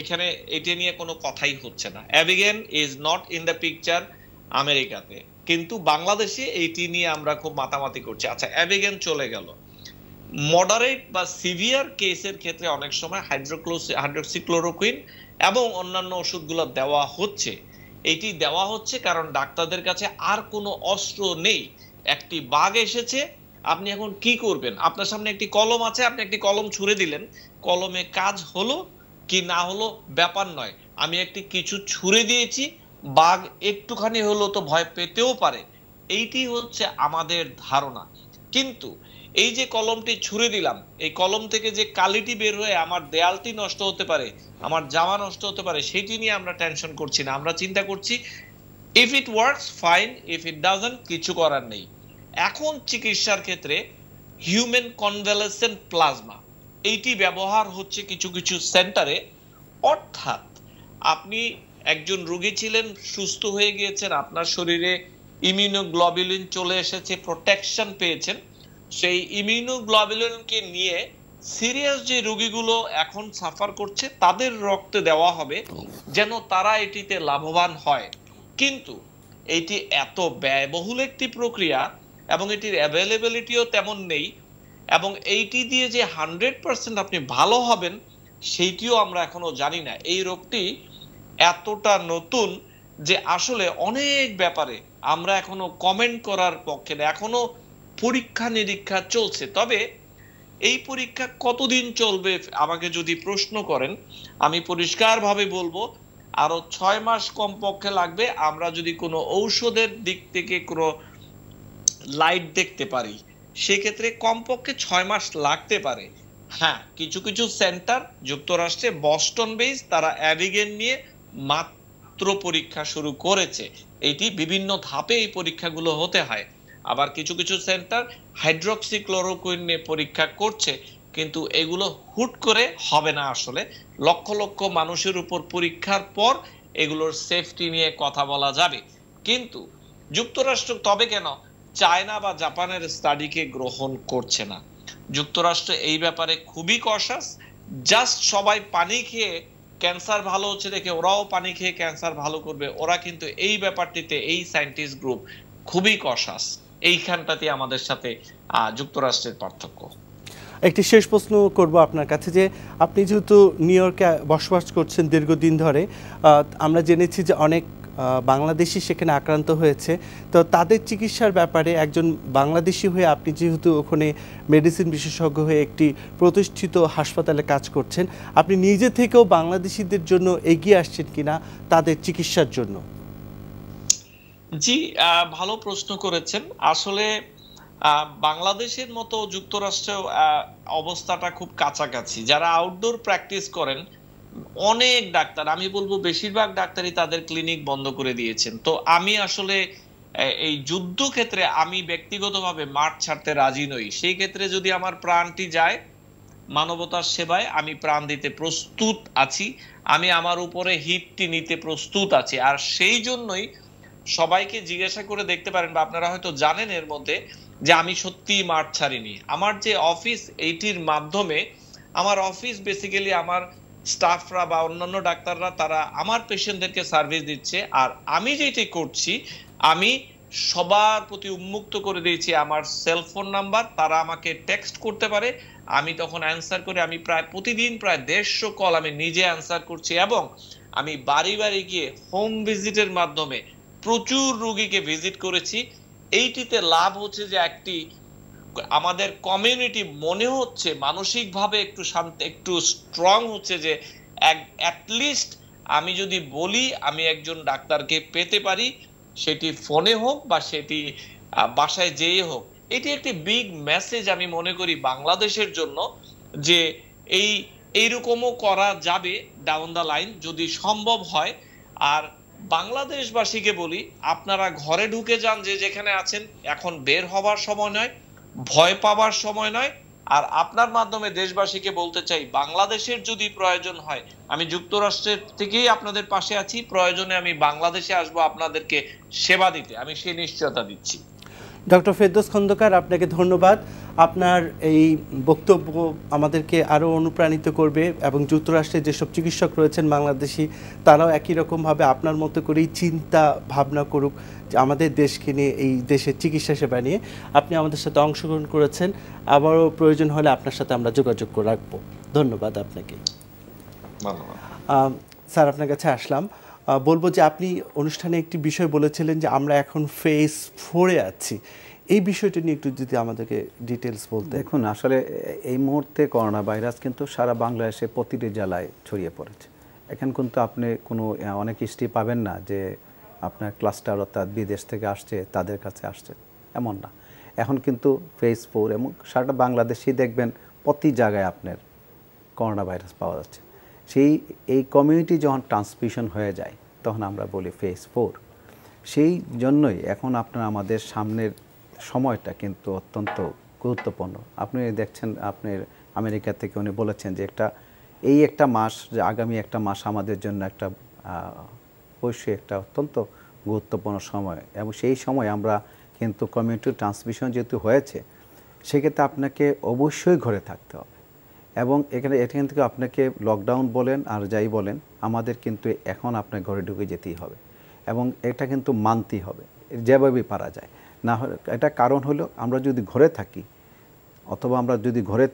E: এখানে এটা নিয়ে কোনো কথাই হচ্ছে না। Avigan is not in the picture. আমেরিকাতে, কিন্তু বাংলাদেশে এইটি নিয়ে আমরা খুব মাতামাতি করছি। আচ্ছা, অ্যাবিগেন চলে গেল। মডারেট বা সিভিয়ার কেসের ক্ষেত্রে অনেক সময় হাইড্রোক্সিক্লোরোকুইন এবং অন্যান্য ওষুধগুলো দেওয়া হচ্ছে। এটি দেওয়া হচ্ছে কারণ ডাক্তারদের কাছে আর কোনো অস্ত্র নেই। একটি বাগ এসেছে, আপনি এখন কি করবেন? আপনার সামনে একটি কলম আছে, আপনি একটি কলম ছুঁড়ে দিলেন, কলমে কাজ হলো কি না হলো ব্যাপার নয়, আমি একটি কিছু ছুঁড়ে দিয়েছি, বাঘ একটুখানি হলো তো ভয় পেতেও পারে। এইটি হচ্ছে আমাদের ধারণা। কিন্তু এই যে কলমটি ছুঁড়ে দিলাম, এই কলম থেকে যে কালিটি বের হয়ে আমার দেয়ালটি নষ্ট হতে পারে, আমার জামা নষ্ট হতে পারে, সেটি নিয়ে আমরা টেনশন করছি না। আমরা চিন্তা করছি if it works fine, if it doesn't কিছু করার নেই। এখন চিকিৎসার ক্ষেত্রে হিউম্যান কনভালেসেন্ট প্লাজমা এইটি ব্যবহার হচ্ছে কিছু কিছু সেন্টারে। অর্থাৎ আপনি একজন রোগী ছিলেন, সুস্থ হয়ে গিয়েছেন, আপনার শরীরে ইমিউনোগ্লোবুলিন চলে এসেছে, প্রোটেকশন পেয়েছেন, সেই ইমিউনোগ্লোবুলিনকে নিয়ে সিরিয়াস যে রোগীগুলো এখন সাফার করছে তাদের রক্তে দেওয়া হবে যেন তারা এটিতে লাভবান হয়। কিন্তু এটি এত ব্যয়বহুল একটি প্রক্রিয়া এবং এটির অ্যাভেলেবিলিটিও তেমন নেই, এবং এইটি দিয়ে যে 100% আপনি ভালো হবেন সেইটিও আমরা এখনো জানি না। এই রোগটি এতটা নতুন যে আসলে অনেক ব্যাপারে আমরা এখনো কমেন্ট করার পক্ষে না, এখনো পরীক্ষা নিরীক্ষা চলছে। তবে এই পরীক্ষা কতদিন চলবে আমাকে যদি প্রশ্ন করেন, আমি পরিষ্কারভাবে বলবো আরো 6 মাস কমপক্ষে লাগবে। আমরা যদি কোনো ঔষধের দিক থেকে কোনো লাইট দেখতে পারি সেক্ষেত্রে কমপক্ষে 6 মাস লাগতে পারে। হ্যাঁ, কিছু কিছু সেন্টার যুক্তরাষ্ট্রে বস্টন বেস তারা অ্যাবিগেন নিয়ে মাত্র পরীক্ষা শুরু করেছে। এটি বিভিন্ন ধাপে এই পরীক্ষাগুলো হতে হয়। আবার কিছু কিছু সেন্টার হাইড্রোক্সিক্লোরোকুইন নিয়ে পরীক্ষা করছে, কিন্তু এগুলো হুট করে হবে না। আসলে লক্ষ লক্ষ মানুষের উপর পরীক্ষার পর এগুলোর সেফটি নিয়ে কথা বলা যাবে। কিন্তু যুক্তরাষ্ট্র তবে কেন চায়না বা জাপানের স্টাডিকে গ্রহণ করছে না? যুক্তরাষ্ট্র এই ব্যাপারে খুবই কশাস। জাস্ট সবাই পানি খেয়ে ক্যান্সার ভালো হচ্ছে দেখে ওরাও পানি খেয়ে ক্যান্সার ভালো করবে, ওরা কিন্তু এই ব্যাপারটিতে এই সায়েন্টিস্ট গ্রুপ খুবই কশাস। এইখানটাতে আমাদের সাথে যুক্তরাষ্ট্রের পার্থক্য।
A: একটি শেষ প্রশ্ন করব আপনার কাছে, যে আপনি যেহেতু নিউ ইয়র্কে বসবাস করছেন দীর্ঘদিন ধরে, আমরা জেনেছি যে অনেক বাংলাদেশি সেখানে আক্রান্ত হয়েছে, তো তাদের চিকিৎসার ব্যাপারে একজন বাংলাদেশি হয়ে আপনি যেহেতু ওখানে মেডিসিন বিশেষজ্ঞ হয়ে একটি প্রতিষ্ঠিত হাসপাতালে কাজ করছেন, আপনি নিজে থেকেও বাংলাদেশিদের জন্য এগিয়ে আসছেন কিনা তাদের চিকিৎসার জন্য?
E: জি, ভালো প্রশ্ন করেছেন। আসলে বাংলাদেশের মতো যুক্তরাষ্ট্রেও অবস্থাটা খুব কাছাকাছি। যারা আউটডোর প্র্যাকটিস করেন অনেক ডাক্তার, আমি বলবো বেশিরভাগ ডাক্তারই তাদের ক্লিনিক বন্ধ করে দিয়েছেন। তো আমি আসলে এই যুদ্ধক্ষেত্রে আমি ব্যক্তিগতভাবে মাঠ ছাড়তে রাজি নই। সেই ক্ষেত্রে যদি আমার প্রাণটি যায় মানবতার সেবায়, আমি প্রাণ দিতে প্রস্তুত আছি, আমি আমার উপরে হিটটি নিতে প্রস্তুত আছি। আর সেই জন্যই সবাইকে জিজ্ঞাসা করে দেখতে পারেন, বা আপনারা হয়তো জানেন এর মধ্যে, যে আমি সত্যিই মাঠ ছাড়িনি। আমার যে অফিস, এইটির মাধ্যমে আমার অফিস বেসিক্যালি আমার স্টাফরা বা অন্যান্য ডাক্তাররা তারা আমার পেশেন্টদেরকে সার্ভিস দিচ্ছে। আর আমি যেটি করছি, আমি সবার প্রতি উন্মুক্ত করে দিয়েছি আমার সেলফোন নাম্বার, তারা আমাকে টেক্সট করতে পারে, আমি তখন অ্যান্সার করে, আমি প্রতিদিন প্রায় 150 কল আমি নিজে অ্যান্সার করছি, এবং আমি বাড়ি বাড়ি গিয়ে হোম ভিজিটের মাধ্যমে প্রচুর রোগীকে ভিজিট করেছি। এইটিতে লাভ হচ্ছে যে একটি আমাদের কমিউনিটি মনে হচ্ছে মানসিকভাবে একটু শান্ত, একটু স্ট্রং হচ্ছে, যে অ্যাটলিস্ট আমি যদি বলি আমি একজন ডাক্তারকে পেতে পারি, সেটি ফোনে হোক বা সেটি বাসায় যেয়ে হোক। এটি একটি বিগ মেসেজ আমি মনে করি বাংলাদেশের জন্য, যে এইরকমও করা যাবে ডাউন দ্য লাইন যদি সম্ভব হয়। আর বাংলাদেশবাসীকে বলি, আপনারা ঘরে ঢুকে যান, যে যেখানে আছেন, এখন বের হবার সময় নয়, ভয় পাবার সময় নয়। আর আপনার মাধ্যমে দেশবাসীকে বলতে চাই, বাংলাদেশের যদি প্রয়োজন হয় আমি যুক্তরাষ্ট্রের থেকেই আপনাদের পাশে আছি, প্রয়োজনে আমি বাংলাদেশে আসবো আপনাদেরকে সেবা দিতে, আমি সেই নিশ্চয়তা দিচ্ছি।
A: ডক্টর ফেরদৌস খন্দকার, আপনাকে ধন্যবাদ। আপনার এই বক্তব্য আমাদেরকে আরও অনুপ্রাণিত করবে এবং যুক্তরাষ্ট্রে যেসব চিকিৎসক রয়েছেন বাংলাদেশি, তারাও একই রকমভাবে আপনার মতো করেই চিন্তা ভাবনা করুক যে আমাদের দেশকে নিয়ে, এই দেশের চিকিৎসা সেবা নিয়ে। আপনি আমাদের সাথে অংশগ্রহণ করেছেন, আবারও প্রয়োজন হলে আপনার সাথে আমরা যোগাযোগ করে রাখবো। ধন্যবাদ আপনাকে। স্যার, আপনার কাছে আসলাম, বলবো যে আপনি অনুষ্ঠানে একটি বিষয় বলেছিলেন যে আমরা এখন ফেজ 4-এ আছি। এই বিষয়টা নিয়ে একটু যদি আমাদেরকে ডিটেলস বলতে।
B: দেখুন, আসলে এই মুহূর্তে করোনা ভাইরাস কিন্তু সারা বাংলাদেশে প্রতিটি জেলায় ছড়িয়ে পড়েছে। এখন কিন্তু আপনি কোনো অনেক হিস্ট্রি পাবেন না যে আপনার ক্লাস্টার অর্থাৎ বিদেশ থেকে আসছে, তাদের কাছে আসছে, এমন না। এখন কিন্তু ফেজ 4 এবং সারা বাংলাদেশেই দেখবেন প্রতি জায়গায় আপনার করোনা ভাইরাস পাওয়া যাচ্ছে। এই কমিউনিটি যখন ট্রান্সমিশন হয়ে যায় তখন আমরা বলি ফেজ 4। সেই জন্যই এখন আমাদের সামনের সময়টা কিন্তু অত্যন্ত গুরুত্বপূর্ণ। আপনি দেখছেন, আপনার আমেরিকা থেকে উনি বলেছেন যে একটা মাস, যে আগামী একটা মাস আমাদের জন্য অবশ্যই একটা অত্যন্ত গুরুত্বপূর্ণ সময়, এবং সেই সময় আমরা কিন্তু কমিউনিটি ট্রান্সমিশন যেহেতু হয়েছে, সেক্ষেত্রে আপনাকে অবশ্যই ঘরে থাকতে হবে। এবং এখান থেকে আপনাকে লকডাউন বলেন আর যাই বলেন, আমাদের কিন্তু এখন আপনার ঘরে ঢুকে যেতেই হবে এবং এটা কিন্তু মানতেই হবে যেভাবেই পারা যায়। না এটা কারণ হলো, আমরা যদি ঘরে থাকি অথবা আমরা যদি ঘরে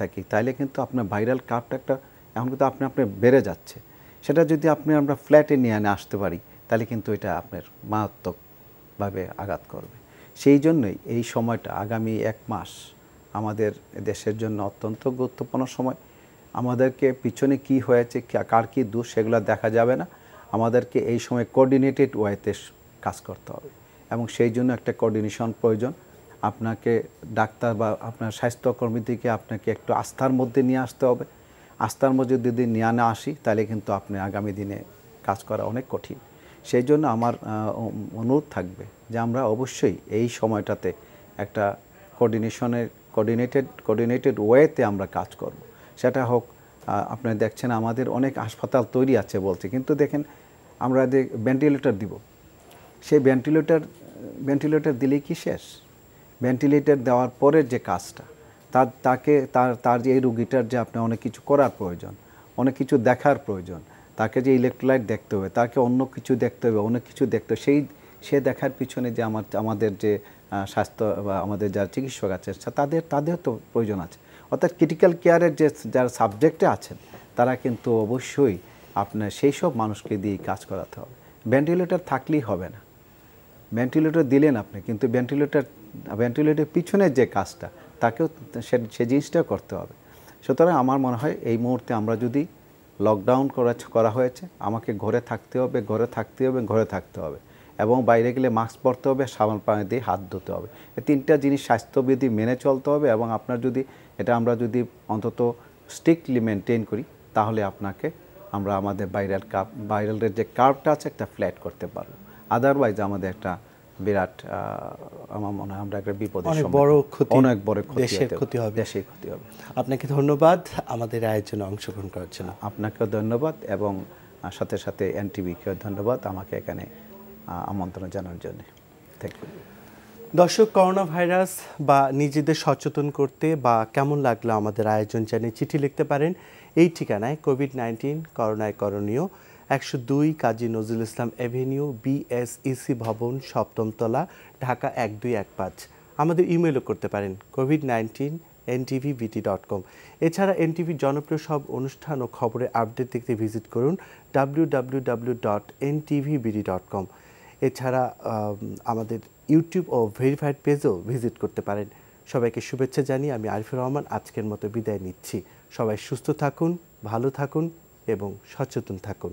B: থাকি তাহলে কিন্তু আপনার ভাইরাল কার্ভটা এখন কিন্তু আপনি বেড়ে যাচ্ছে। সেটা যদি আমরা ফ্ল্যাটে নিয়ে আসতে পারি তাহলে কিন্তু এটা আপনার মারাত্মকভাবে আঘাত করবে। সেই জন্যই এই সময়টা, আগামী এক মাস আমাদের দেশের জন্য অত্যন্ত গুরুত্বপূর্ণ সময়। আমাদেরকে পিছনে কি হয়েছে, কার কী দোষ, সেগুলো দেখা যাবে না। আমাদেরকে এই সময় কোঅর্ডিনেটেড ওয়েতে কাজ করতে হবে এবং সেই জন্য একটা কোঅর্ডিনেশন প্রয়োজন। আপনাকে ডাক্তার বা আপনার স্বাস্থ্যকর্মী থেকে আপনাকে একটু আস্থার মধ্যে নিয়ে আসতে হবে। আস্থার মধ্যে যদি নিয়ে না আসি তাহলে কিন্তু আপনি আগামী দিনে কাজ করা অনেক কঠিন। সেই জন্য আমার অনুরোধ থাকবে যে আমরা অবশ্যই এই সময়টাতে একটা কোঅর্ডিনেটেড ওয়েতে আমরা কাজ করব। সেটা হোক, আপনারা দেখছেন আমাদের অনেক হাসপাতাল তৈরি আছে বলছে, কিন্তু দেখেন আমরা যে ভেন্টিলেটর দিব, সেই ভেন্টিলেটর দিলেই কি শেষ? ভেন্টিলেটর দেওয়ার পরের যে কাজটা, তার যে এই রুগীটার যে আপনার অনেক কিছু করার প্রয়োজন, অনেক কিছু দেখার প্রয়োজন, তাকে যে ইলেকট্রোলাইট দেখতে হবে, তাকে অন্য কিছু দেখতে হবে, অনেক কিছু দেখতে হবে। সে দেখার পিছনে যে আমাদের যে স্বাস্থ্য বা আমাদের যারা চিকিৎসক আছে তাদের তো প্রয়োজন আছে। অর্থাৎ ক্রিটিক্যাল কেয়ারের যারা সাবজেক্টে আছেন তারা কিন্তু অবশ্যই আপনার সেই সব মানুষকে দিয়ে কাজ করাতে হবে। ভেন্টিলেটর থাকলেই হবে না। ভেন্টিলেটর দিলেন আপনি, কিন্তু ভেন্টিলেটরের পিছনের যে কাজটা, তাকেও সে জিনিসটাও করতে হবে। সুতরাং আমার মনে হয় এই মুহূর্তে আমরা যদি লকডাউন করা হয়েছে, আমাকে ঘরে থাকতে হবে এবং বাইরে গেলে মাস্ক পরতে হবে, সাবান পানি দিয়ে হাত ধুতে হবে। এই তিনটা জিনিস স্বাস্থ্যবিধি মেনে চলতে হবে এবং আমরা যদি অন্তত স্ট্রিক্টলি মেনটেন করি তাহলে আমরা আমাদের ভাইরালের যে কার্ভটা আছে একটা ফ্ল্যাট করতে পারবো। আদারওয়াইজ আমাদের একটা বিরাট, আমার মনে হয় আমরা একটা বিপদের
A: অনেক বড় ক্ষতি হবে। আপনাকে ধন্যবাদ আমাদের আয়োজনে অংশগ্রহণ করার জন্য।
B: আপনাকেও ধন্যবাদ এবং সাথে সাথে এনটিভিকেও ধন্যবাদ আমাকে এখানে আমন্ত্রণ জানার জন্য। Thank you.
A: দর্শক, করোনা ভাইরাস বা নিজেদের সচেতন করতে বা কেমন লাগলো আমাদের আয়োজন জানিয়ে চিঠি লিখতে পারেন এই ঠিকানায়, কোভিড-19 করোনায় করণীয়, 102 কাজী নজরুল ইসলাম এভিনিউ, BSEC ভবন, 7ম তলা, ঢাকা 1215। আমাদের ইমেলও করতে পারেন covid19@ntv.com। এছাড়া এনটিভির জনপ্রিয় সব অনুষ্ঠান ও খবরের আপডেট দেখতে ভিজিট করুন www.ntvbd.com। এছাড়া আমাদের ইউটিউব ও ভেরিফাইড পেজও ভিজিট করতে পারেন। সবাইকে শুভেচ্ছা জানিয়ে আমি আরিফুর রহমান আজকের মতো বিদায় নিচ্ছি। সবাই সুস্থ থাকুন, ভালো থাকুন এবং সচেতন থাকুন।